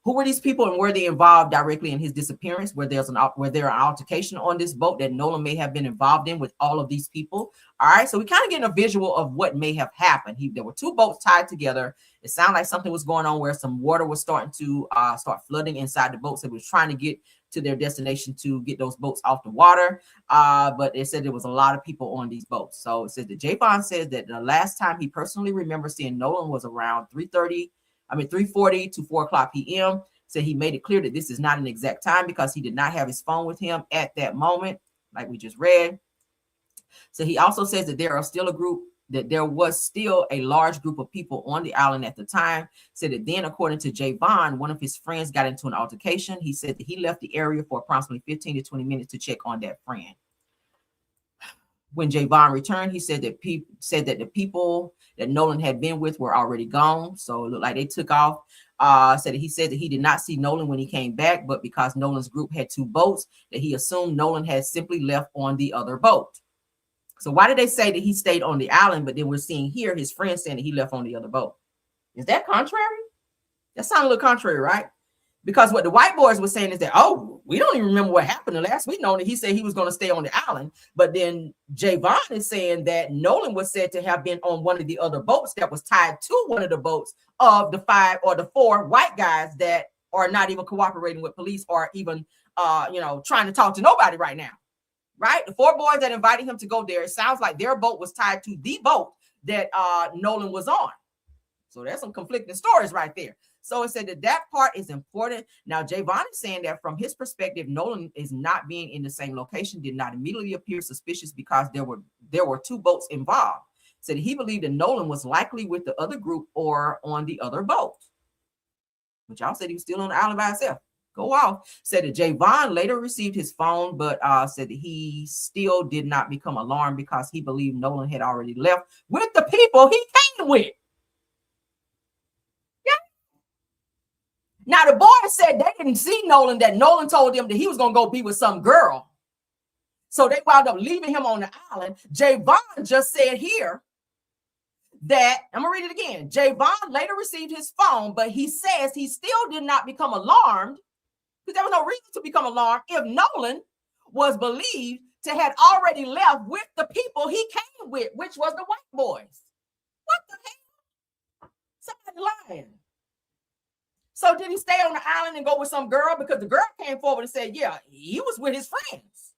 Who were these people and were they involved directly in his disappearance? Were there an altercation on this boat that Nolan may have been involved in with all of these people? All right, so we kind of get a visual of what may have happened. There were two boats tied together. It sounded like something was going on where some water was starting to start flooding inside the boats. They was trying to get to their destination to get those boats off the water. But it said there was a lot of people on these boats. So it says that Javon says that the last time he personally remembers seeing Nolan was around 3:40 to 4 o'clock p.m. So he made it clear that this is not an exact time because he did not have his phone with him at that moment, like we just read. So he also says that there was still a large group of people on the island at the time. Said that then, according to Javon, one of his friends got into an altercation. He said that he left the area for approximately 15 to 20 minutes to check on that friend. When Javon returned, he said that the people that Nolan had been with were already gone. So it looked like they took off. He said that he did not see Nolan when he came back, but because Nolan's group had two boats, that he assumed Nolan had simply left on the other boat. So why did they say that he stayed on the island, but then we're seeing here his friend saying that he left on the other boat? Is that contrary? That sounds a little contrary, right? Because what the white boys were saying is that, oh, we don't even remember what happened the last week. Known that he said he was going to stay on the island. But then Javon is saying that Nolan was said to have been on one of the other boats that was tied to one of the boats of the 5 or the 4 white guys that are not even cooperating with police or even, trying to talk to nobody right now. Right? The 4 boys that invited him to go there, it sounds like their boat was tied to the boat that Nolan was on. So there's some conflicting stories right there. So it said that part is important. Now, Javon is saying that from his perspective, Nolan is not being in the same location, did not immediately appear suspicious because there were 2 boats involved. Said he believed that Nolan was likely with the other group or on the other boat. But y'all said he was still on the island by himself. Go off. Said that Javon later received his phone, but said that he still did not become alarmed because he believed Nolan had already left with the people he came with. Now, the boys said they didn't see Nolan, that Nolan told them that he was going to go be with some girl. So they wound up leaving him on the island. Javon just said here that, I'm going to read it again. Javon later received his phone, but he says he still did not become alarmed because there was no reason to become alarmed if Nolan was believed to had already left with the people he came with, which was the white boys. What the hell? Somebody lying. So did he stay on the island and go with some girl? Because the girl came forward and said, yeah, he was with his friends.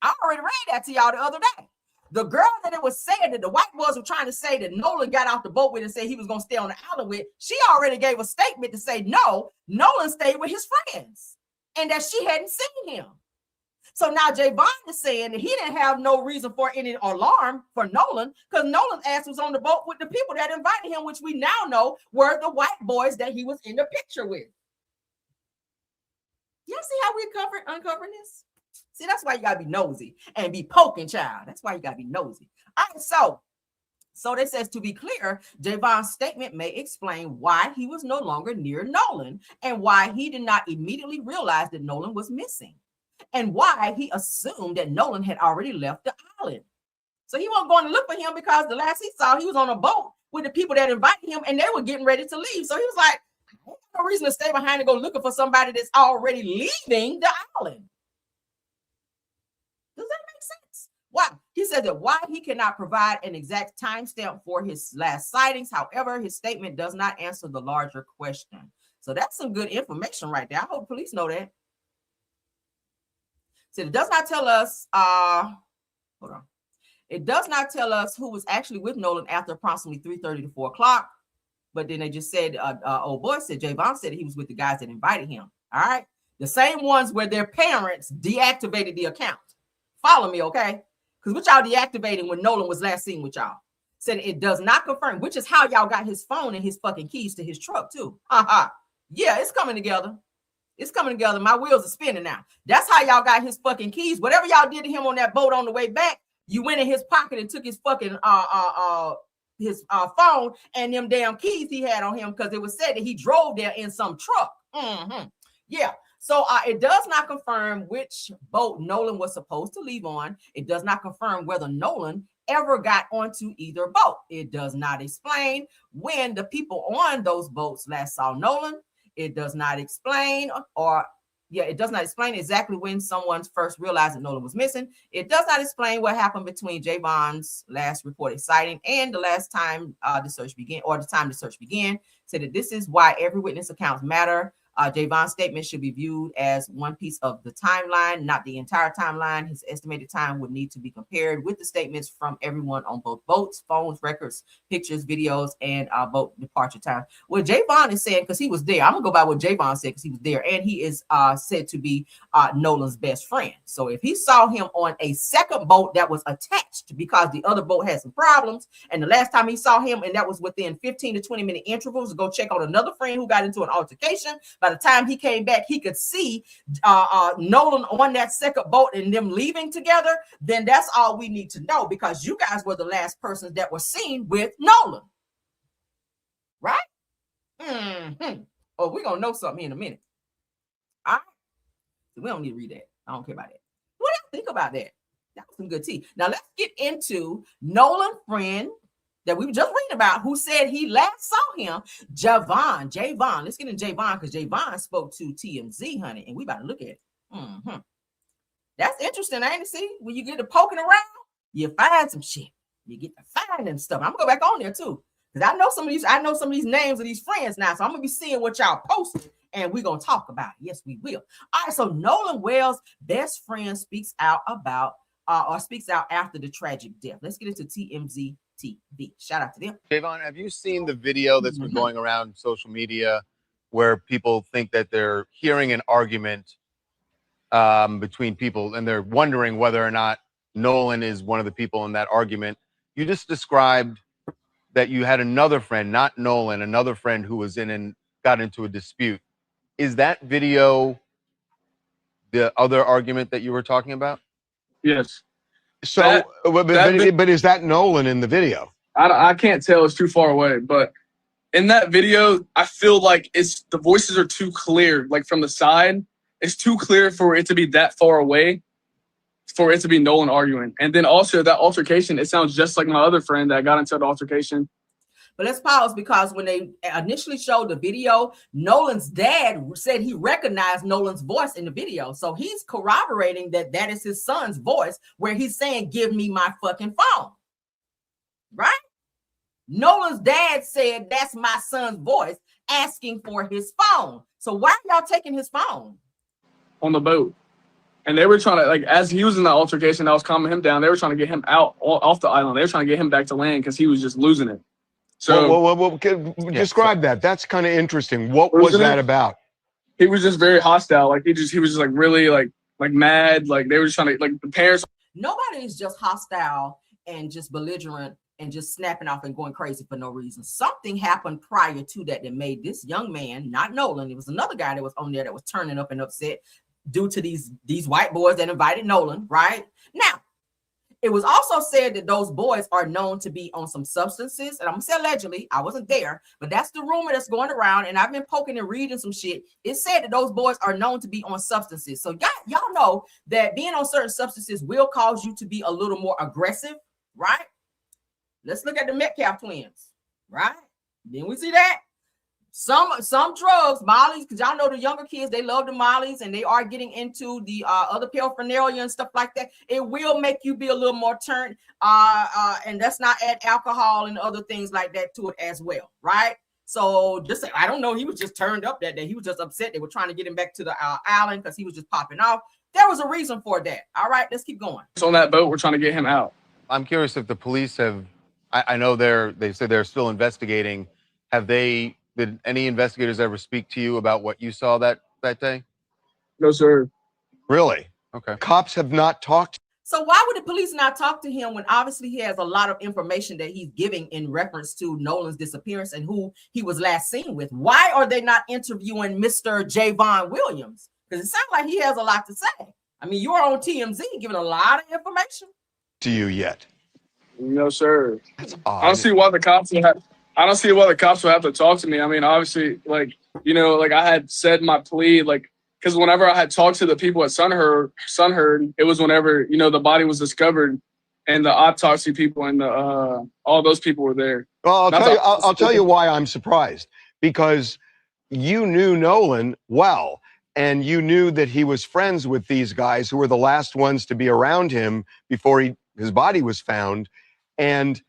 I already read that to y'all the other day. The girl that it was said that the white boys were trying to say that Nolan got off the boat with and said he was going to stay on the island with, she already gave a statement to say, no, Nolan stayed with his friends and that she hadn't seen him. So now Javon is saying that he didn't have no reason for any alarm for Nolan because Nolan's ass was on the boat with the people that invited him, which we now know were the white boys that he was in the picture with. Y'all see how we uncovering this? See, that's why you got to be nosy and be poking, child. That's why you got to be nosy. All right, so it says, to be clear, Javon's statement may explain why he was no longer near Nolan and why he did not immediately realize that Nolan was missing. And why he assumed that Nolan had already left the island. So he wasn't going to look for him because the last he saw, he was on a boat with the people that invited him and they were getting ready to leave. So he was like, there's no reason to stay behind and go looking for somebody that's already leaving the island. Does that make sense? Why? He said that why he cannot provide an exact timestamp for his last sightings. However, his statement does not answer the larger question. So that's some good information right there. I hope police know that. So it does not tell us, hold on. It does not tell us who was actually with Nolan after approximately 3:30 to 4 o'clock. But then they just said, old boy said, Javon said he was with the guys that invited him. All right. The same ones where their parents deactivated the account. Follow me, okay? Because what y'all deactivating when Nolan was last seen with y'all? Said it does not confirm, which is how y'all got his phone and his fucking keys to his truck too. Yeah, it's coming together. It's coming together. My wheels are spinning now. That's how y'all got his fucking keys. Whatever y'all did to him on that boat on the way back, you went in his pocket and took his fucking phone and them damn keys he had on him because it was said that he drove there in some truck. Yeah. So it does not confirm which boat Nolan was supposed to leave on. It does not confirm whether Nolan ever got onto either boat. It does not explain when the people on those boats last saw Nolan. It does not explain it does not explain exactly when someone first realized that Nolan was missing. It does not explain what happened between Javon's last reported sighting and the last time the search began, or the time the search began. Said that this is why every witness accounts matter. Javon's statement should be viewed as one piece of the timeline, not the entire timeline. His estimated time would need to be compared with the statements from everyone on both boats, phones, records, pictures, videos, and boat departure time. What Javon is saying, because he was there, I'm gonna go by what Javon said because he was there, and he is said to be Nolan's best friend. So if he saw him on a second boat that was attached because the other boat had some problems, and the last time he saw him, and that was within 15 to 20 minute intervals to go check on another friend who got into an altercation, by the time he came back, he could see Nolan on that second boat and them leaving together, then that's all we need to know, because you guys were the last persons that were seen with Nolan. Right? Mm-hmm. Oh, we're going to know something in a minute. All right. So we don't need to read that. I don't care about that. What do you think about that? That was some good tea. Now let's get into Nolan's friend that we were just reading about, who said he last saw him, Javon. Let's get into Javon, because Javon spoke to TMZ, honey, and we about to look at it. Mm-hmm. That's interesting, ain't it? See, when you get to poking around, you find some shit. You get to finding stuff. I'm gonna go back on there too, because I know some of these names of these friends now, so I'm gonna be seeing what y'all posted, and we're gonna talk about it. Yes, we will. All right, so Nolan Wells' best friend speaks out about speaks out after the tragic death. Let's get into TMZ TV. Shout out to them. Javon, have you seen the video that's been going around social media where people think that they're hearing an argument between people and they're wondering whether or not Nolan is one of the people in that argument? You just described that you had another friend, not Nolan, another friend who was in and got into a dispute. Is that video the other argument that you were talking about? Yes. So, but is that Nolan in the video? I can't tell. It's too far away. But in that video, I feel like the voices are too clear. Like from the side, it's too clear for it to be that far away, for it to be Nolan arguing. And then also that altercation, it sounds just like my other friend that got into the altercation. But let's pause, because when they initially showed the video, Nolan's dad said he recognized Nolan's voice in the video. So he's corroborating that that is his son's voice, where he's saying, give me my fucking phone. Right? Nolan's dad said, that's my son's voice asking for his phone. So why are y'all taking his phone? On the boat. And they were trying to, like, as he was in the altercation, I was calming him down. They were trying to get him out off the island. They were trying to get him back to land because he was just losing it. So describe that. That's kind of interesting. What was that about? He was just very hostile. Like he was just like really like mad. Like they were just trying to, like, the parents. Nobody is just hostile and just belligerent and just snapping off and going crazy for no reason. Something happened prior to that made this young man, not Nolan, it was another guy that was on there that was turning up and upset due to these white boys that invited Nolan, right? Now, it was also said that those boys are known to be on some substances. And I'm going to say allegedly, I wasn't there, but that's the rumor that's going around. And I've been poking and reading some shit. It said that those boys are known to be on substances. So y'all know that being on certain substances will cause you to be a little more aggressive, right? Let's look at the Metcalf twins, right? Then we see that. Some drugs, mollies, because y'all know the younger kids, they love the mollies and they are getting into the other paraphernalia and stuff like that. It will make you be a little more turned, and that's not add alcohol and other things like that to it as well, right? So just, I don't know, he was just turned up that day. He was just upset. They were trying to get him back to the island because he was just popping off. There was a reason for that. All right, let's keep going. So on that boat, we're trying to get him out. I'm curious if the police have, I know they said they're still investigating. Did any investigators ever speak to you about what you saw that day? No, sir. Really? Okay. Cops have not talked. So why would the police not talk to him when obviously he has a lot of information that he's giving in reference to Nolan's disappearance and who he was last seen with? Why are they not interviewing Mr. Javon Williams? Because it sounds like he has a lot to say. I mean, you're on TMZ giving a lot of information. To you yet? No, sir. That's odd. I don't see why the cops would have to talk to me. I mean, obviously, like, you know, like I had said my plea, like, because whenever I had talked to the people at Sunheard, it was whenever, you know, the body was discovered and the autopsy people and all those people were there. Well, I'll tell you why I'm surprised. Because you knew Nolan well, and you knew that he was friends with these guys who were the last ones to be around him before his body was found. And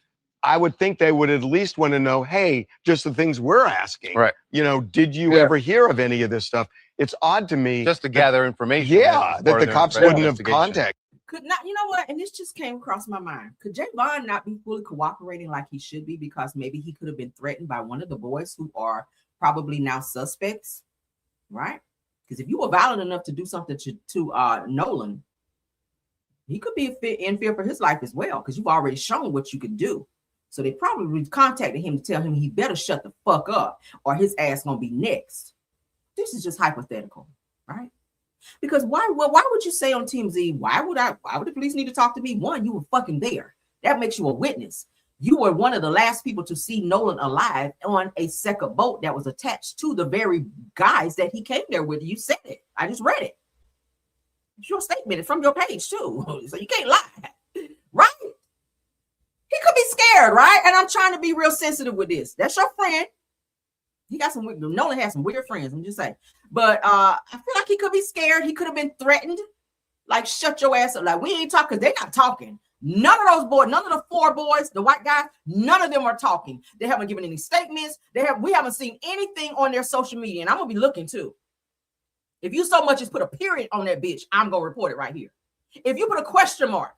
I would think they would at least want to know, hey, just the things we're asking. Right. You know, did you ever hear of any of this stuff? It's odd to me. Just to gather information. Yeah, that the cops wouldn't have contacted. Could not, you know what? And this just came across my mind. Could Javon not be fully cooperating like he should be because maybe he could have been threatened by one of the boys who are probably now suspects, right? Because if you were violent enough to do something to Nolan, he could be in fear for his life as well because you've already shown what you could do. So they probably contacted him to tell him he better shut the fuck up or his ass gonna be next. This is just hypothetical, right? Because why would you say on TMZ, why would the police need to talk to me? One, you were fucking there. That makes you a witness. You were one of the last people to see Nolan alive on a second boat that was attached to the very guys that he came there with. You said it. I just read it. It's your statement. It's from your page too. So you can't lie. Right? He could be scared, right? And I'm trying to be real sensitive with this. That's your friend. He got some, Nolan has some weird friends, I'm just saying. But I feel like he could be scared. He could have been threatened. Like, shut your ass up. Like, we ain't talking, because they're not talking. None of those boys, none of the four boys, the white guys, none of them are talking. They haven't given any statements. We haven't seen anything on their social media. And I'm going to be looking too. If you so much as put a period on that bitch, I'm going to report it right here. If you put a question mark,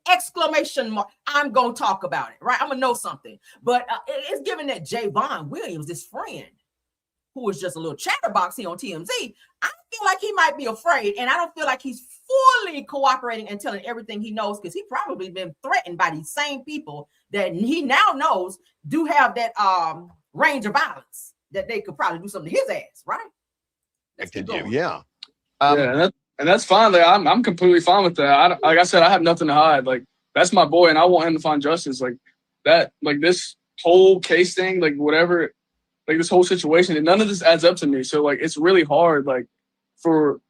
exclamation mark, I'm going to talk about it, right? I'm going to know something. But it's given that Javon Williams, this friend, who is just a little chatterbox here on TMZ, I feel like he might be afraid, and I don't feel like he's fully cooperating and telling everything he knows, because he probably been threatened by these same people that he now knows do have that range of violence that they could probably do something to his ass, right? Yeah. And that's fine. Like, I'm completely fine with that. Like I said, I have nothing to hide. Like, that's my boy, and I want him to find justice. Like that, like this whole case thing, like whatever. Like this whole situation, and none of this adds up to me. So like, it's really hard, like, for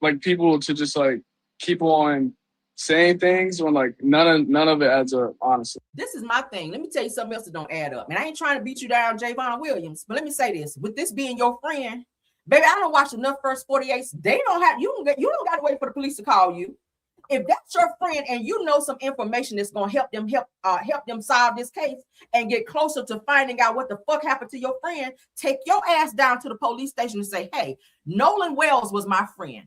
like people to just like keep on saying things when like none of it adds up. Honestly, this is my thing. Let me tell you something else that don't add up. And I ain't trying to beat you down, Javon Williams, but let me say this: with this being your friend, baby, I don't watch enough First 48. They don't have you don't got to wait for the police to call you. If that's your friend and you know some information that's going to help them solve this case and get closer to finding out what the fuck happened to your friend, take your ass down to the police station and say, hey, Nolan Wells was my friend.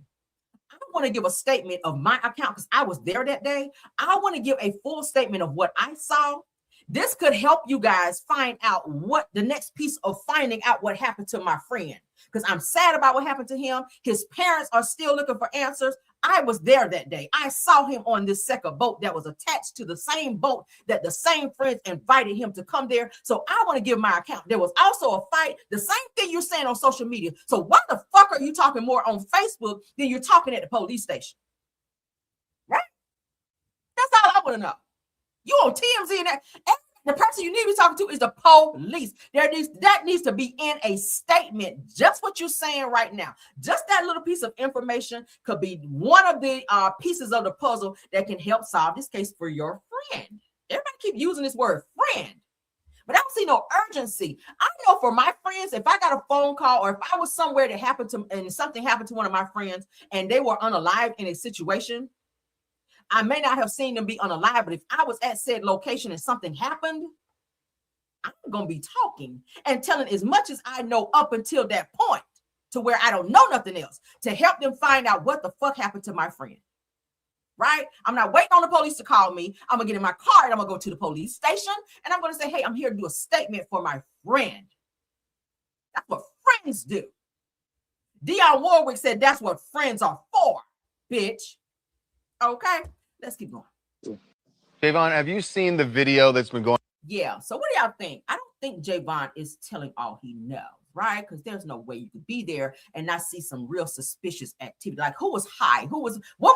I want to give a statement of my account because I was there that day. I want to give a full statement of what I saw. This could help you guys find out what the next piece of finding out what happened to my friend, because I'm sad about what happened to him. His parents are still looking for answers. I was there that day. I saw him on this second boat that was attached to the same boat that the same friends invited him to come there. So I want to give my account. There was also a fight, the same thing you're saying on social media. So why the fuck are you talking more on Facebook than you're talking at the police station? Right? That's all I want to know. You on TMZ and that. The person you need to be talking to is the police. That needs to be in a statement. Just what you're saying right now. Just that little piece of information could be one of the pieces of the puzzle that can help solve this case for your friend. Everybody keep using this word friend, but I don't see no urgency. I know for my friends, if I got a phone call or if I was somewhere that happened to and something happened to one of my friends and they were unalived in a situation, I may not have seen them be unalive, but if I was at said location and something happened, I'm going to be talking and telling as much as I know up until that point to where I don't know nothing else to help them find out what the fuck happened to my friend. Right? I'm not waiting on the police to call me. I'm going to get in my car and I'm going to go to the police station and I'm going to say, hey, I'm here to do a statement for my friend. That's what friends do. Dionne Warwick said that's what friends are for, bitch. Okay, let's keep going. Javon, have you seen the video that's been going? Yeah, so what do y'all think? I don't think Javon is telling all he knows, right? Because there's no way you could be there and not see some real suspicious activity. Like, who was high? What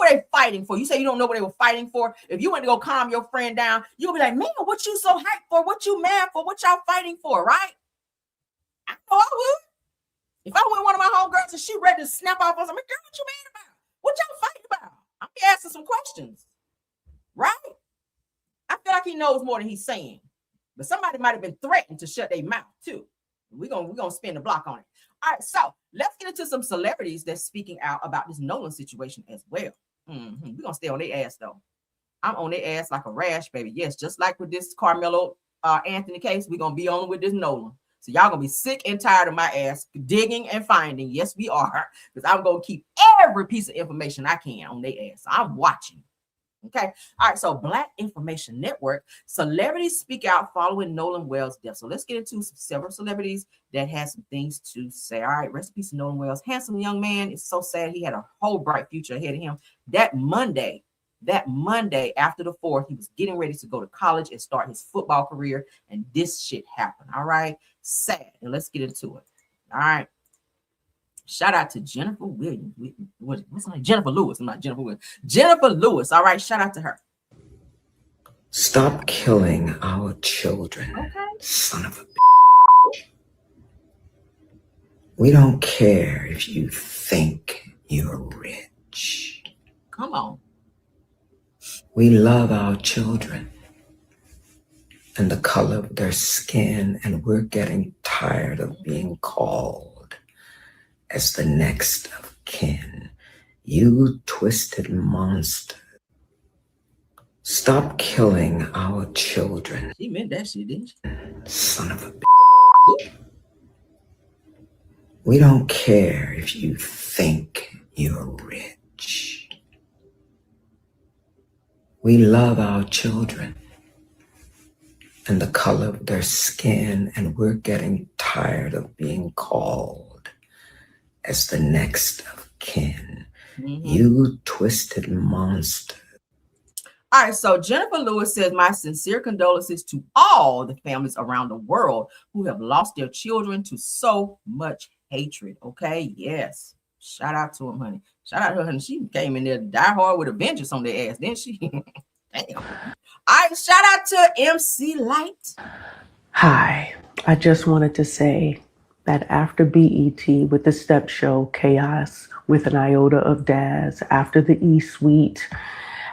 were they fighting for? You say you don't know what they were fighting for. If you went to go calm your friend down, you'll be like, man, what you so hyped for? What you mad for? What y'all fighting for, right? I know I would. If I went one of my homegirls and she ready to snap off, I was like, girl, what you mad about? What y'all fighting about? I'm asking some questions, right? I feel like he knows more than he's saying, but somebody might have been threatened to shut their mouth too. We're gonna spin the block on it. All right, so let's get into some celebrities that's speaking out about this Nolan situation as well. We're gonna stay on their ass though. I'm on their ass like a rash, baby. Yes, just like with this Carmelo Anthony case, we're gonna be on with this Nolan. So y'all gonna be sick and tired of my ass digging and finding. Yes, we are, because I'm gonna keep every piece of information I can on their ass. So I'm watching. Okay. All right. So Black Information Network, celebrities speak out following Nolan Wells' death. So let's get into several celebrities that had some things to say. All right. Rest in peace to Nolan Wells. Handsome young man. It's so sad. He had a whole bright future ahead of him. That Monday after the 4th, he was getting ready to go to college and start his football career. And this shit happened. All right. Sad. And let's get into it. All right. Shout out to Jennifer Williams. What's her name? Jennifer Lewis. I'm not Jennifer Williams. Jennifer Lewis. All right. Shout out to her. Stop killing our children, Okay. son of a bitch. We don't care if you think you're rich. Come on. We love our children and the color of their skin, and we're getting tired of being called as the next of kin. You twisted monster. Stop killing our children. She meant that shit, didn't she? Son of a bitch. We don't care if you think you're rich. We love our children and the color of their skin, and we're getting tired of being called as the next of kin. You twisted monster. All right, so Jennifer Lewis says, my sincere condolences to all the families around the world who have lost their children to so much hatred. Okay, yes. Shout out to him, honey. Shout out to her, honey. She came in there die hard with a vengeance on their ass, didn't she? Damn. All right, shout out to MC Light. Hi, I just wanted to say that after BET with the step show Chaos with an Iota of Daz, after the E-Suite,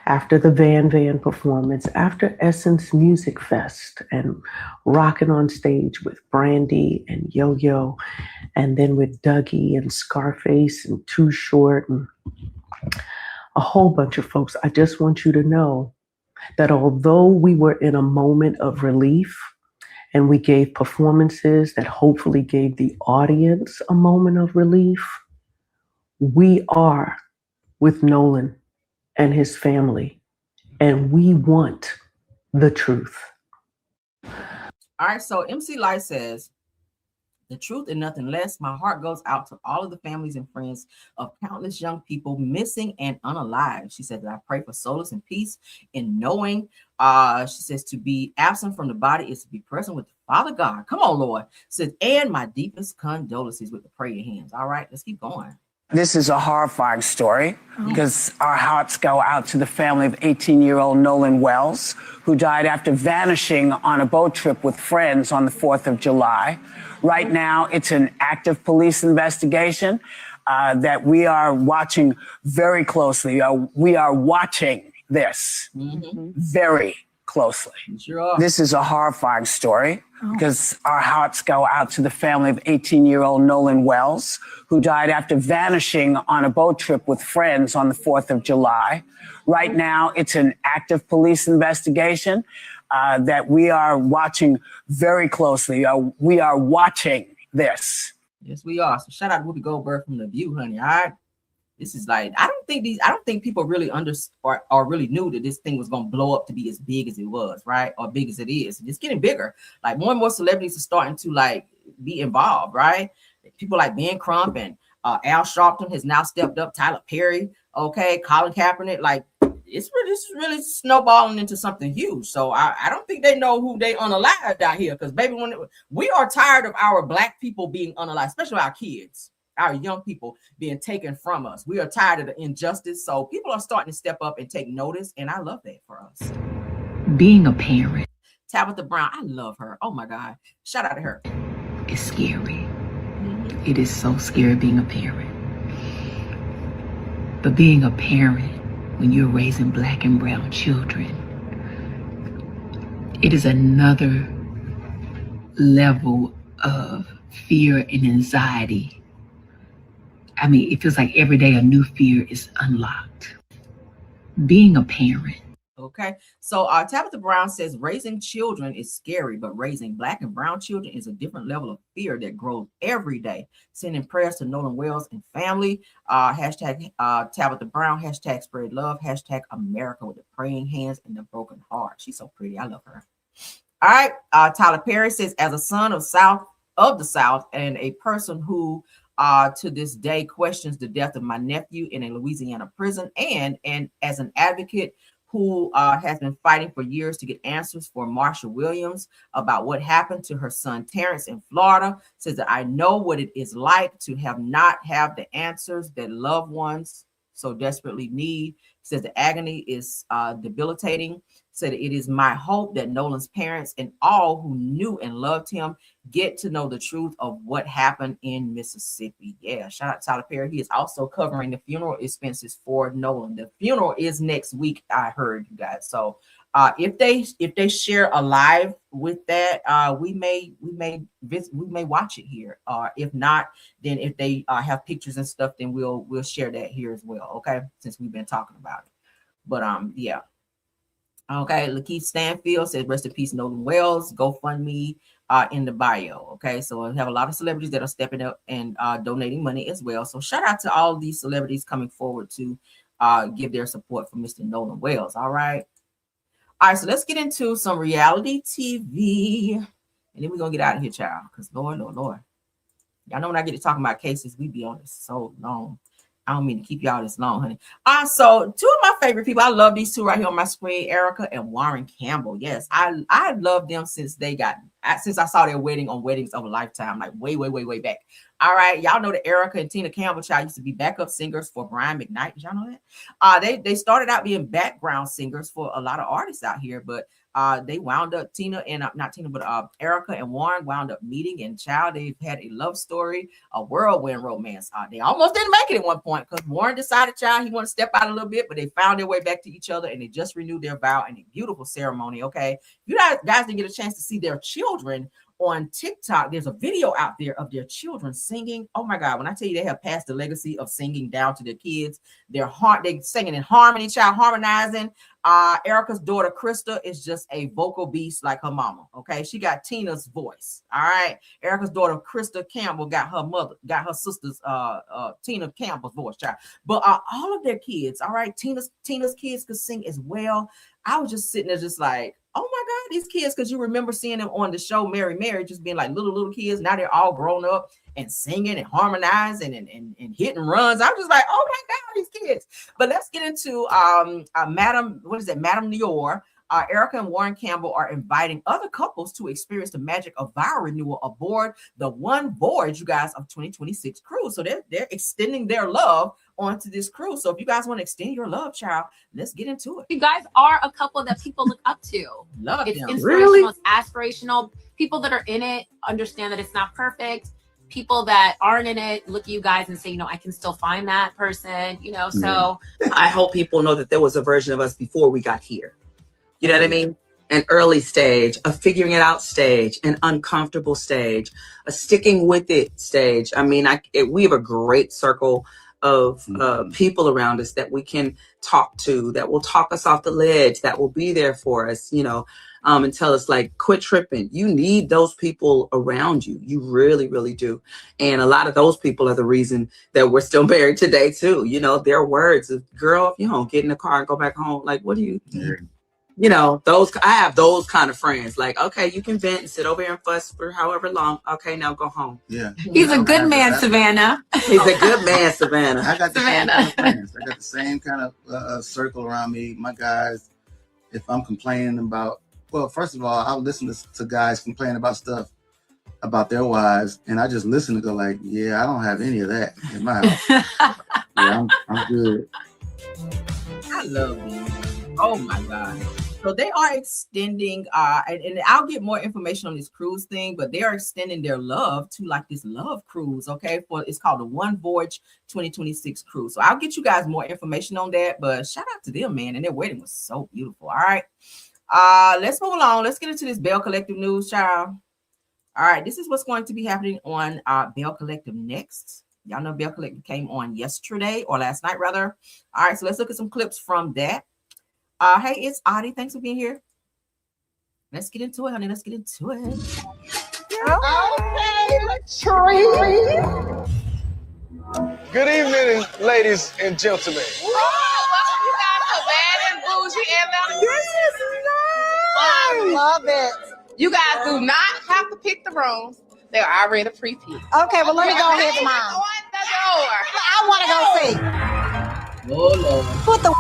after the Van Van performance, after Essence Music Fest and rocking on stage with Brandy and Yo-Yo, and then with Dougie and Scarface and Too Short and a whole bunch of folks, I just want you to know that although we were in a moment of relief, and we gave performances that hopefully gave the audience a moment of relief, we are with Nolan and his family, and we want the truth. All right, so MC Light says, the truth and nothing less. My heart goes out to all of the families and friends of countless young people missing and unalive. She said that I pray for solace and peace in knowing. She says to be absent from the body is to be present with the Father God. Come on, Lord. Says, and my deepest condolences with the prayer hands. All right, let's keep going. This is a horrifying story because our hearts go out to the family of 18-year-old Nolan Wells, who died after vanishing on a boat trip with friends on the 4th of July. Right now, it's an active police investigation that we are watching very closely. We are watching this very closely. Sure. This is a horrifying story because our hearts go out to the family of 18-year-old Nolan Wells, who died after vanishing on a boat trip with friends on the 4th of July. Right now, it's an active police investigation that we are watching very closely. We are watching this. Yes, we are. So shout out to Whoopi Goldberg from The View, honey. All right. This is like, I don't think people really or really knew that this thing was going to blow up to be as big as it was, right? Or big as it is. It's getting bigger. Like more and more celebrities are starting to like be involved, right? People like Ben Crump and Al Sharpton has now stepped up. Tyler Perry, okay, Colin Kaepernick, like this is really snowballing into something huge. So I don't think they know who they unalived out here, because baby, we are tired of our Black people being unalived, especially our kids. Our young people being taken from us. We are tired of the injustice. So people are starting to step up and take notice. And I love that for us. Being a parent. Tabitha Brown, I love her. Oh my God. Shout out to her. It's scary. It is so scary being a parent. But being a parent, when you're raising Black and brown children, it is another level of fear and anxiety. I mean, it feels like every day a new fear is unlocked. Being a parent. Okay, so Tabitha Brown says raising children is scary, but raising Black and brown children is a different level of fear that grows every day. Sending prayers to Nolan Wells and family. Hashtag Tabitha Brown. Hashtag spread love. Hashtag America with the praying hands and the broken heart. She's so pretty. I love her. All right. Tyler Perry says, as a son of the South and a person who to this day questions the death of my nephew in a Louisiana prison, and as an advocate who has been fighting for years to get answers for Marsha Williams about what happened to her son Terrence in Florida, says that I know what it is like to not have the answers that loved ones so desperately need. Says the agony is debilitating. Said it is my hope that Nolan's parents and all who knew and loved him get to know the truth of what happened in Mississippi. Yeah, shout out to Tyler Perry. He is also covering the funeral expenses for Nolan. The funeral is next week, I heard, you guys. So if they share a live with that, we may watch it here. If not, then if they have pictures and stuff, then we'll share that here as well. Okay, since we've been talking about it. But yeah. Okay, Lakeith Stanfield says, rest in peace, Nolan Wells. GoFundMe in the bio. Okay, so we have a lot of celebrities that are stepping up and donating money as well. So shout out to all of these celebrities coming forward to give their support for Mr. Nolan Wells. All right. All right, so let's get into some reality TV. And then we're going to get out of here, child. Because Lord. Y'all know when I get to talking about cases, we be on this so long. I don't mean to keep y'all this long, honey. So two of my favorite people, I love these two right here on my screen, Erica and Warren Campbell. Yes, I love them since I saw their wedding on Weddings of a Lifetime, like way back. All right, y'all know that Erica and Tina Campbell child used to be backup singers for Brian McKnight. Did y'all know that? They started out being background singers for a lot of artists out here, but they wound up Erica and Warren wound up meeting, and child, they've had a love story, a whirlwind romance. They almost didn't make it at one point because Warren decided, child, he wanted to step out a little bit, but they found their way back to each other, and they just renewed their vow in a beautiful ceremony. Okay, you guys didn't get a chance to see their children on TikTok. There's a video out there of their children singing. Oh my God, when I tell you they have passed the legacy of singing down to their kids, they singing in harmony, child, harmonizing. Erica's daughter Krista is just a vocal beast like her mama. Okay, she got Tina's voice. All right, Erica's daughter Krista Campbell got her sister's Tina Campbell's voice, child. But all of their kids, all right, Tina's kids could sing as well. I was just sitting there just like, oh my God, these kids, because you remember seeing them on the show Mary just being like little kids. Now they're all grown up and singing and harmonizing and hitting runs. I was just like, oh my God, these kids. But let's get into Madam Nior. Erica and Warren Campbell are inviting other couples to experience the magic of vow renewal aboard the One Voyage, you guys, of 2026 cruise. So they're extending their love onto this cruise. So if you guys want to extend your love, child, let's get into it. You guys are a couple that people look up to. Love it's them. Inspirational, Really? It's aspirational. People that are in it understand that it's not perfect. People that aren't in it look at you guys and say, I can still find that person, so. I hope people know that there was a version of us before we got here. You know what I mean? An early stage, a figuring it out stage, an uncomfortable stage, a sticking with it stage. I mean, we have a great circle of people around us that we can talk to, that will talk us off the ledge, that will be there for us, and tell us like, quit tripping. You need those people around you. You really, really do. And a lot of those people are the reason that we're still married today too. Their words of, girl, if you don't get in the car and go back home, like, what do you... I have those kind of friends. Like, okay, you can vent and sit over here and fuss for however long. Okay, now go home. Yeah. He's a good man, Savannah. He's a good man, Savannah. I got the same kind of friends. I got the same kind of circle around me. My guys, if I'm complaining about, well, first of all, I'll listen to guys complain about stuff about their wives, and I just listen to go like, yeah, I don't have any of that in my house. Yeah, I'm good. I love you. Oh my God. So they are extending, and I'll get more information on this cruise thing, but they are extending their love to like this love cruise, okay? It's called the One Voyage 2026 cruise. So I'll get you guys more information on that, but shout out to them, man. And their wedding was so beautiful. All right. Let's move along. Let's get into this Bell Collective news, child. All right, this is what's going to be happening on Bell Collective next. Y'all know Bell Collective came on yesterday or last night, rather. All right, so let's look at some clips from that. Hey, it's Audie. Thanks for being here. Let's get into it, honey. Let's get into it. Okay, Latrice. Good evening, ladies and gentlemen. Welcome you guys to Bad and Bougie Atlanta. This is I love it. You guys do not have to pick the rooms. They're already pre-picked. Okay, well, let me go ahead to mine. I want to go see. Oh, Lord. Put the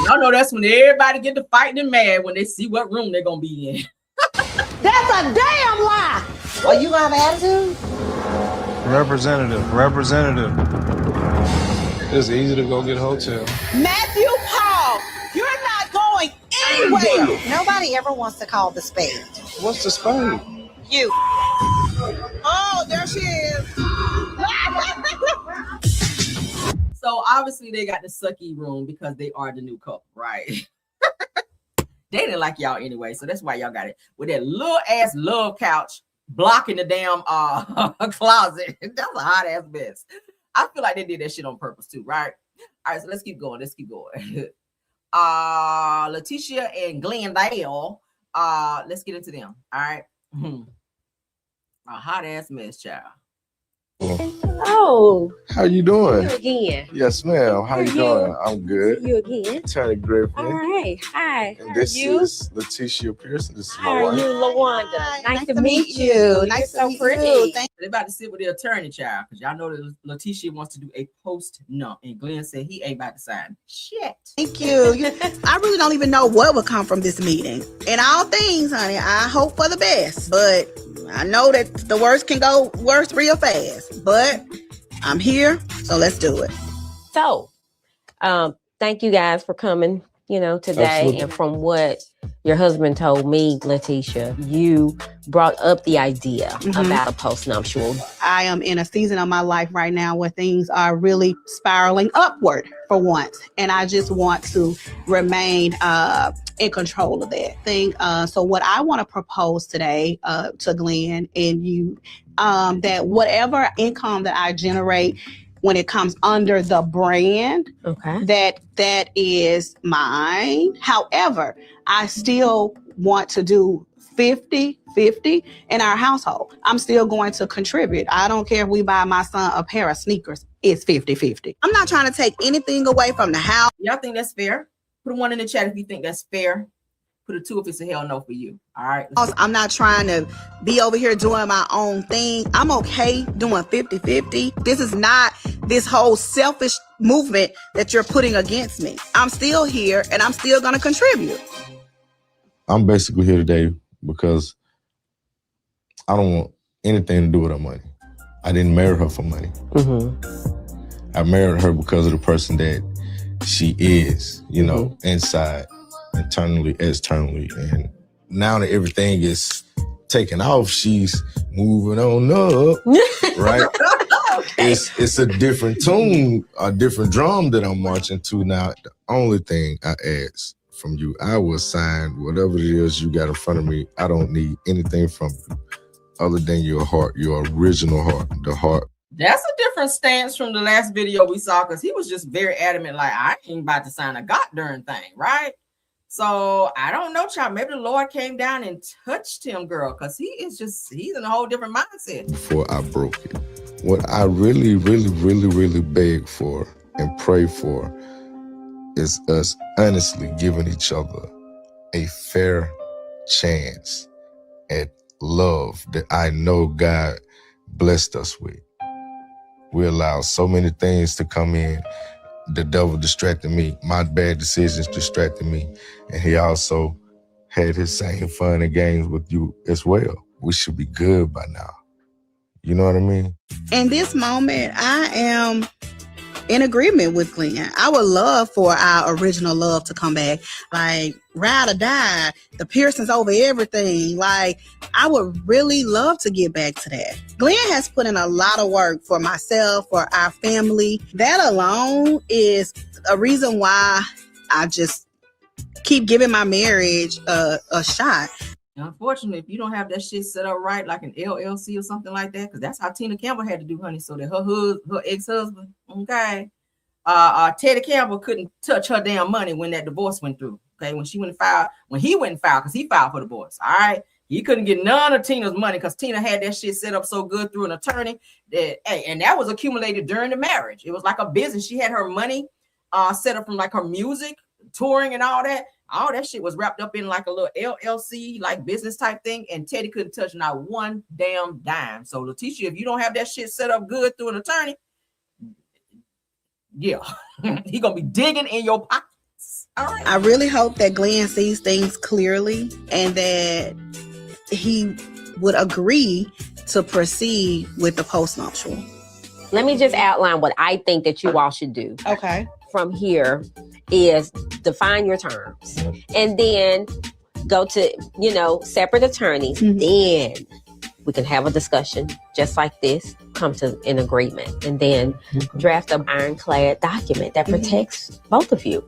Y'all know that's when everybody get to fighting and mad when they see what room they're going to be in. That's a damn lie. Are you going to have attitude? Representative. It's easy to go get a hotel. Matthew Paul, you're not going anywhere. Nobody ever wants to call the spade. What's the spade? You. Oh, there she is. So obviously they got the sucky room because they are the new couple, right? They didn't like y'all anyway, so that's why y'all got it with that little ass love couch blocking the damn closet. That's a hot ass mess. I feel like they did that shit on purpose too, right? All right, so let's keep going. Letitia and Glendale. Let's get into them. All right. A hot ass mess, child. Oh, How you doing? you again. Yes, ma'am. How you doing? I'm good. You again. Attorney Griffin. All right. Hi. And How this are you? is Letitia Pearson. This is How my are wife. you, LaWanda? Nice to meet you. you. Nice You're to so meet pretty. you. They're about to sit with the attorney, child, because y'all know that Letitia wants to do a post-num, and Glenn said he ain't about to sign shit. Thank you. I really don't even know what would come from this meeting. In all things, honey, I hope for the best, but I know that the worst can go worse real fast. But I'm here, so let's do it. So, thank you guys for coming, today. Absolutely. And from what your husband told me, Letitia, you brought up the idea about a postnuptial. I am in a season of my life right now where things are really spiraling upward for once. And I just want to remain in control of that thing. So what I want to propose today to Glenn and you, that whatever income that I generate when it comes under the brand, that is mine. However, I still want to do 50-50 in our household. I'm still going to contribute. I don't care if we buy my son a pair of sneakers. It's 50-50. I'm not trying to take anything away from the house. Y'all think that's fair? Put a 1 in the chat if you think that's fair. Put a 2 if it's a hell no for you. All right. I'm not trying to be over here doing my own thing. I'm okay doing 50-50. This is not this whole selfish movement that you're putting against me. I'm still here and I'm still going to contribute. I'm basically here today because I don't want anything to do with her money. I didn't marry her for money. I married her because of the person that she is, inside, internally, externally. And now that everything is taken off, she's moving on up, right? It's a different tune, a different drum that I'm marching to now. The only thing I ask from you, I will sign whatever it is you got in front of me. I don't need anything from you other than your heart, your original heart, the heart. That's a different stance from the last video we saw, because he was just very adamant, like, I ain't about to sign a goddamn thing, right? So I don't know, child. Maybe the Lord came down and touched him, girl, because he's in a whole different mindset. Before I broke it. What I really, really, really, really beg for and pray for is us honestly giving each other a fair chance at love that I know God blessed us with. We allow so many things to come in. The devil distracted me. My bad decisions distracted me. And he also had his same fun and games with you as well. We should be good by now. You know what I mean? In this moment, I am in agreement with Glenn. I would love for our original love to come back. Like, ride or die, the Pearsons over everything. Like, I would really love to get back to that. Glenn has put in a lot of work for myself, for our family. That alone is a reason why I just keep giving my marriage a shot. Unfortunately, if you don't have that shit set up right, like an LLC or something like that, because that's how Tina Campbell had to do, honey, so that her ex-husband, okay, Teddy Campbell couldn't touch her damn money when that divorce went through. Okay, when he went and filed, because he filed for divorce. All right, he couldn't get none of Tina's money because Tina had that shit set up so good through an attorney and that was accumulated during the marriage. It was like a business. She had her money set up from like her music, touring, and all that. All that shit was wrapped up in like a little LLC, like business type thing, and Teddy couldn't touch not one damn dime. So Letitia, if you don't have that shit set up good through an attorney, yeah, he gonna be digging in your pockets. All right. I really hope that Glenn sees things clearly and that he would agree to proceed with the postnuptial. Let me just outline what I think that you all should do. Okay. From here is define your terms and then go to, separate attorneys. Then we can have a discussion just like this, come to an agreement, and then draft an ironclad document that protects both of you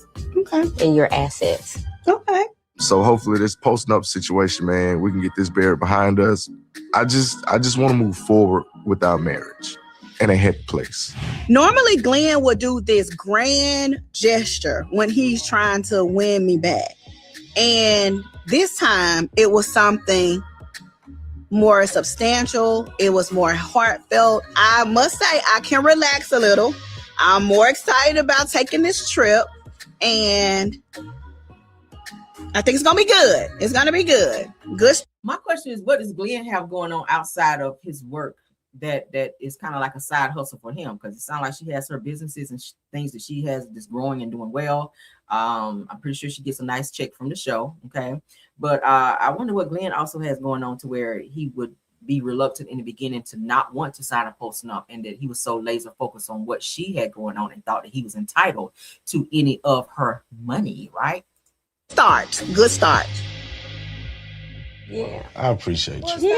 and your assets. Okay. So hopefully this post-nup situation, man, we can get this buried behind us. I just want to move forward with our marriage in a happy place. Normally, Glenn would do this grand gesture when he's trying to win me back. And this time, it was something more substantial. It was more heartfelt. I must say, I can relax a little. I'm more excited about taking this trip. And I think it's going to be good. It's going to be good. Good. My question is, what does Glenn have going on outside of his work that is kind of like a side hustle for him? Because it sounds like she has her businesses and things that she has that's growing and doing well. I'm pretty sure she gets a nice check from the show. Okay. But I wonder what Glenn also has going on to where he would be reluctant in the beginning to not want to sign a post-nup, and that he was so laser focused on what she had going on and thought that he was entitled to any of her money, right? Good start. Yeah. I appreciate you.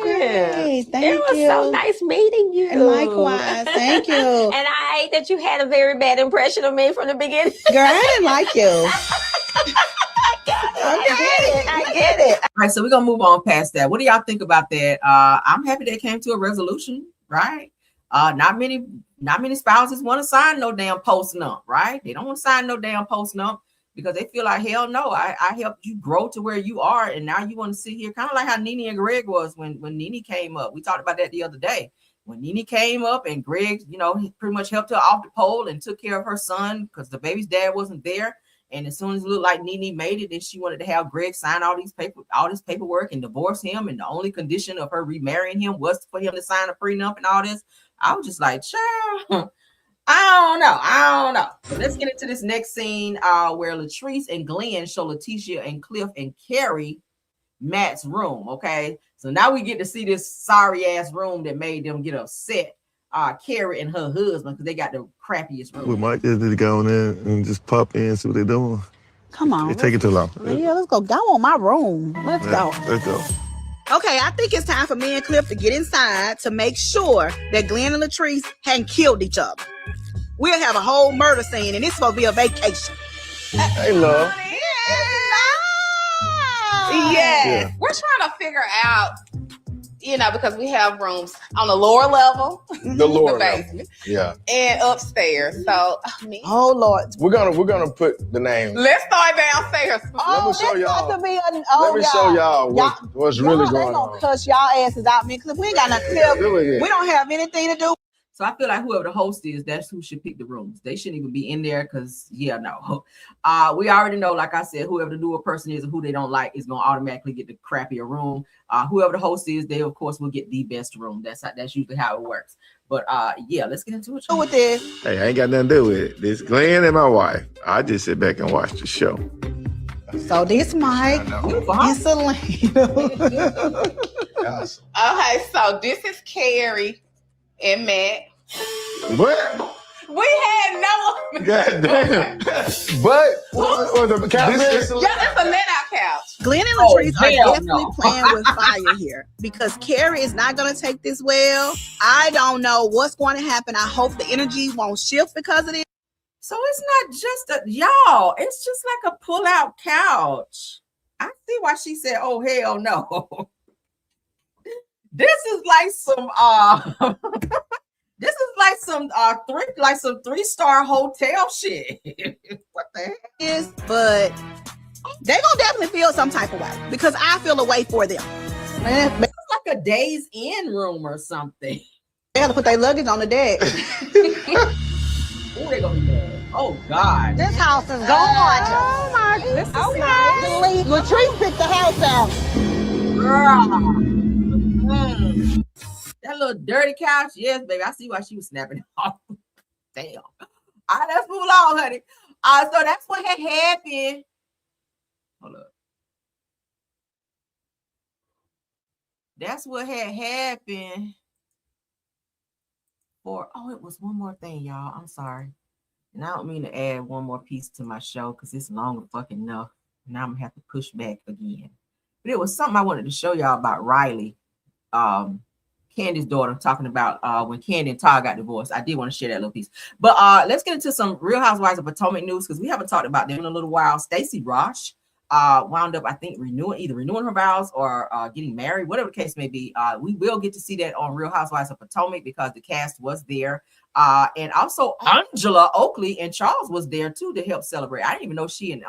Hey, thank you. It was so nice meeting you. And likewise, thank you. And I hate that you had a very bad impression of me from the beginning. Girl, I didn't like you. I get it. All right, so we're gonna move on past that. What do y'all think about that? I'm happy they came to a resolution, right? Not many spouses want to sign no damn post-nup, right? They don't want to sign no damn post-nup because they feel like, hell no, I helped you grow to where you are, and now you want to sit here, kind of like how Nene and Greg was when Nene came up. We talked about that the other day. When Nene came up and Greg, he pretty much helped her off the pole and took care of her son because the baby's dad wasn't there. And as soon as it looked like Nene made it, then she wanted to have Greg sign all this paperwork and divorce him. And the only condition of her remarrying him was for him to sign a prenup and all this. I was just like, child, I don't know. So let's get into this next scene where Latrice and Glenn show Letitia and Cliff and Carrie Matt's room. Okay, so now we get to see this sorry ass room that made them get upset. Carrie and her husband, because they got the crappiest room. We might just need to go in there and just pop in and see what they're doing. Come on. It take it too long. Yeah, let's go. Go on my room. Let's go. Let's go. Okay, I think it's time for me and Cliff to get inside to make sure that Glenn and Latrice hadn't killed each other. We'll have a whole murder scene, and it's supposed to be a vacation. Hey, love. Yeah. We're trying to figure out, because we have rooms on the lower level, The lower basement, level. Yeah. and upstairs. So, oh Lord, We're gonna put the name. let's start downstairs. Let me show y'all. Let me show y'all what's really going They gonna on. cuss y'all asses out, man. Cliff, we ain't got nothing. Really? We don't have anything to do. So I feel like whoever the host is, that's who should pick the rooms. They shouldn't even be in there because, we already know, like I said, whoever the newer person is and who they don't like is going to automatically get the crappier room. Whoever the host is, they, of course, will get the best room. That's usually how it works. But, let's get into it. With this. Hey, I ain't got nothing to do with it. This Glenn and my wife. I just sit back and watch the show. So this Mike and Selena. Okay, so this is Carrie and Matt. What? We had no. God damn. But the couch? It's a let-out couch. Glenn and Latrice are definitely playing with fire here because Carrie is not going to take this well. I don't know what's going to happen. I hope the energy won't shift because of this. So it's not just y'all. It's just like a pull-out couch. I see why she said, "Oh hell no." This is like some this is like some three-star hotel shit. What the heck? Is, but they gonna definitely feel some type of way because I feel a way for them. Man, it's like a Days Inn room or something. They have to put their luggage on the deck. Oh, they gonna be mad. Oh God. This house is gone. Oh my goodness. Okay. Latrice picked the house out. That little dirty couch. Yes, baby. I see why she was snapping it off. Damn. All right, let's move along, honey. So that's what had happened. Hold up. That's what had happened for, it was one more thing, y'all. I'm sorry. And I don't mean to add one more piece to my show because it's longer fucking enough. Now I'm gonna have to push back again. But it was something I wanted to show y'all about Riley, Candy's daughter, talking about when Candy and Todd got divorced. I did want to share that little piece. But let's get into some Real Housewives of Potomac news because we haven't talked about them in a little while. Stacey Rosh wound up, I think, renewing her vows or getting married, whatever the case may be. We will get to see that on Real Housewives of Potomac because the cast was there. And also Angela Oakley and Charles was there too to help celebrate. I didn't even know she and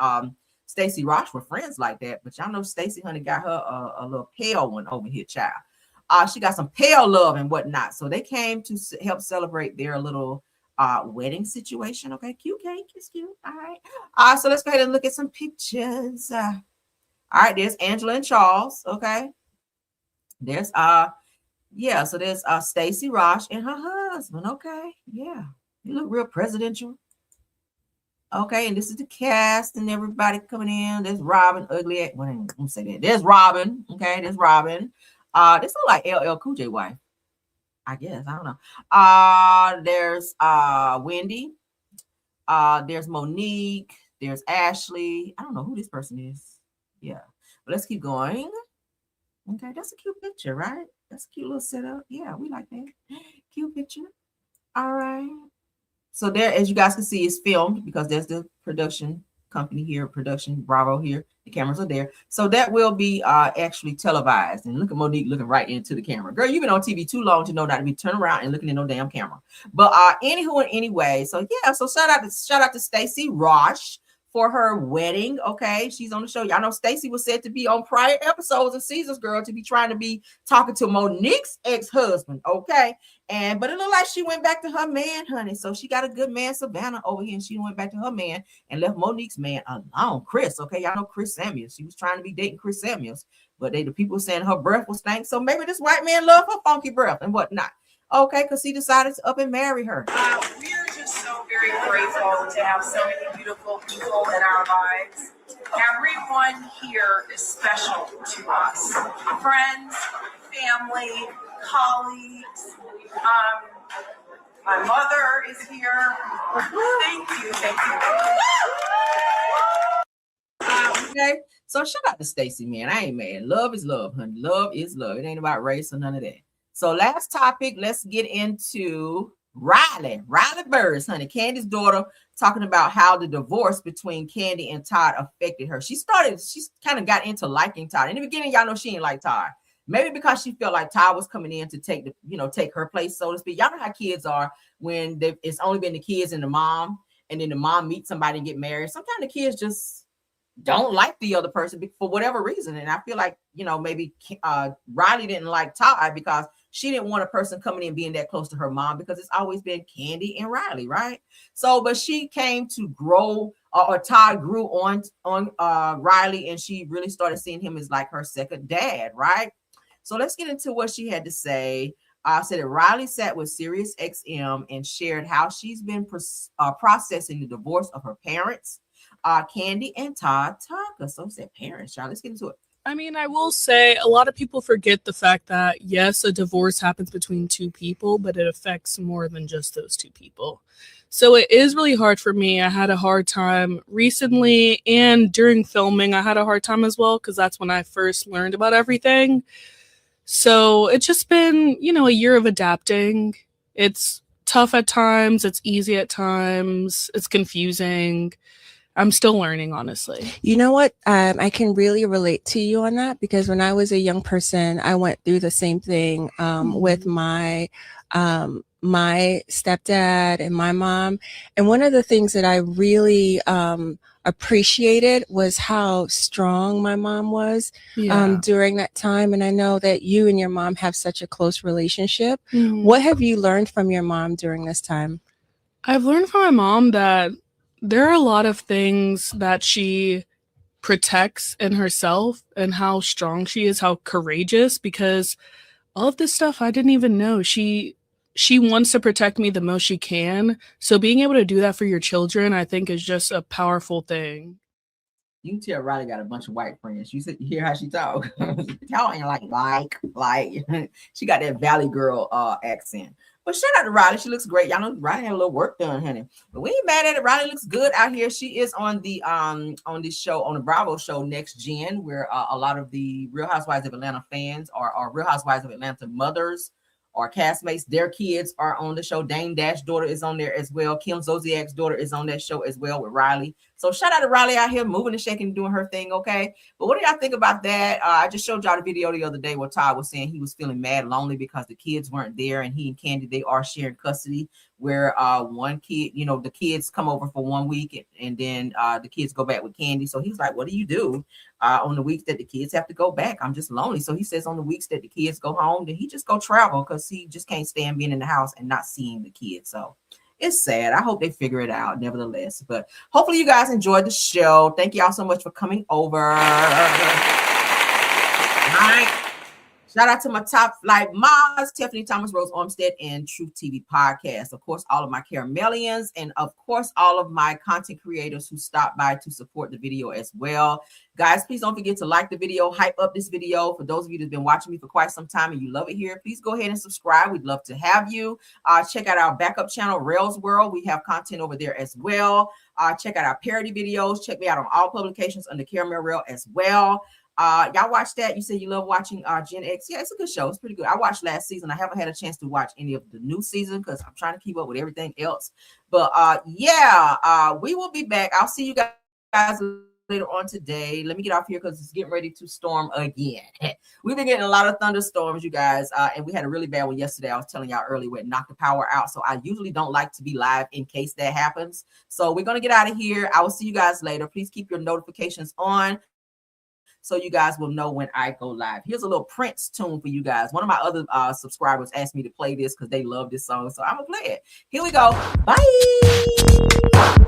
Stacey Rosh were friends like that, but y'all know Stacey honey got her a little pale one over here, child. She got some pale love and whatnot. So they came to help celebrate their little wedding situation. Okay, cute cake, it's cute. All right. So let's go ahead and look at some pictures. All right, there's Angela and Charles. Okay. There's so there's Stacey Rosh and her husband. Okay, yeah. You look real presidential. Okay, and this is the cast and everybody coming in. There's Robin, ugly. Well, I'm gonna say that. There's Robin. Okay, there's Robin. This look like LL Cool J wife. I guess. I don't know. There's Wendy. There's Monique. There's Ashley. I don't know who this person is. Yeah, but let's keep going. Okay, that's a cute picture, right? That's a cute little setup. Yeah, we like that. Cute picture. All right. So there, as you guys can see, is filmed because there's the production company here, production Bravo here. The cameras are there. So that will be actually televised. And look at Monique looking right into the camera. Girl, you've been on TV too long to know not to be turning around and looking in no damn camera. But anywho and anyway, so yeah, so shout out to Stacey Rosh for her wedding. Okay, she's on the show. Y'all know Stacey was said to be on prior episodes of Caesar's Girl to be trying to be talking to Monique's ex-husband. Okay, but it looked like she went back to her man, honey. So she got a good man, Savannah, over here, and she went back to her man and left Monique's man alone. Chris, okay, y'all know Chris Samuels. She was trying to be dating Chris Samuels, but the people saying her breath was stank. So maybe this white man loved her funky breath and whatnot. Okay, because he decided to up and marry her. We're just so very grateful to have so many beautiful people in our lives. Everyone here is special to us. Friends, family, colleagues. My mother is here. Thank you. Okay, so shout out to Stacey, man. I ain't mad. Love is love, honey. Love is love. It ain't about race or none of that. So last topic, let's get into Riley Burrs, honey. Candy's daughter, talking about how the divorce between Candy and Todd affected her. She kind of got into liking Todd. In the beginning, y'all know she didn't like Todd. Maybe because she felt like Todd was coming in to take her place, so to speak. Y'all know how kids are when it's only been the kids and the mom, and then the mom meets somebody and get married. Sometimes the kids just don't like the other person for whatever reason. And I feel like, maybe Riley didn't like Todd because she didn't want a person coming in being that close to her mom because it's always been Candy and Riley, right? So, but she came to grow, or Todd grew on Riley, and she really started seeing him as like her second dad, right? So let's get into what she had to say. Said that Riley sat with Sirius XM and shared how she's been processing the divorce of her parents, Candy and Todd Tucker. So said parents, y'all. Let's get into it. I mean, I will say a lot of people forget the fact that, yes, a divorce happens between two people, but it affects more than just those two people. So it is really hard for me. I had a hard time recently, and during filming, I had a hard time as well because that's when I first learned about everything. So it's just been, a year of adapting. It's tough at times. It's easy at times. It's confusing. I'm still learning, honestly. You know what? I can really relate to you on that, because when I was a young person, I went through the same thing with my my stepdad and my mom. And one of the things that I really appreciated was how strong my mom was during that time. And I know that you and your mom have such a close relationship. What have you learned from your mom during this time? I've learned from my mom that there are a lot of things that she protects in herself and how strong she is, how courageous, because all of this stuff I didn't even know. She wants to protect me the most she can. So being able to do that for your children, I think, is just a powerful thing. You can tell Riley got a bunch of white friends. You hear how she talk. Y'all ain't like she got that Valley girl accent. But shout out to Riley. She looks great. Y'all know Riley had a little work done, honey. But we ain't mad at it. Riley looks good out here. She is on the on this show, on the Bravo show Next Gen, where a lot of the Real Housewives of Atlanta fans or Real Housewives of Atlanta mothers or castmates, their kids are on the show. Dame Dash daughter is on there as well. Kim Zolciak's daughter is on that show as well with Riley. So shout out to Riley out here moving and shaking and doing her thing, okay? But what do y'all think about that? I just showed y'all the video the other day where Todd was saying he was feeling mad lonely because the kids weren't there, and he and Candy, they are sharing custody, where one kid, you know, the kids come over for 1 week and then the kids go back with Candy. So he's like, what do you do on the weeks that the kids have to go back? I'm just lonely. So he says on the weeks that the kids go home, then he just go travel because he just can't stand being in the house and not seeing the kids. So it's sad. I hope they figure it out nevertheless. But hopefully you guys enjoyed the show. Thank y'all so much for coming over. All right. Shout out to my top flight moms, Tiffany Thomas, Rose Olmstead, and Truth TV Podcast. Of course, all of my Caramellians, and of course, all of my content creators who stopped by to support the video as well. Guys, please don't forget to like the video, hype up this video. For those of you that's been watching me for quite some time and you love it here, please go ahead and subscribe. We'd love to have you. Check out our backup channel, Rails World. We have content over there as well. Check out our parody videos. Check me out on all publications under Caramel Rail as well. Y'all watch that. You said you love watching Gen X. Yeah, it's a good show. It's pretty good. I watched last season. I haven't had a chance to watch any of the new season because I'm trying to keep up with everything else. But we will be back. I'll see you guys later on today. Let me get off here because it's getting ready to storm again. We've been getting a lot of thunderstorms, you guys, and we had a really bad one yesterday. I was telling y'all earlier where it knocked the power out. So I usually don't like to be live in case that happens. So we're going to get out of here. I will see you guys later. Please keep your notifications on so you guys will know when I go live. Here's a little Prince tune for you guys. One of my other subscribers asked me to play this because they love this song, so I'm gonna play it. Here we go. Bye.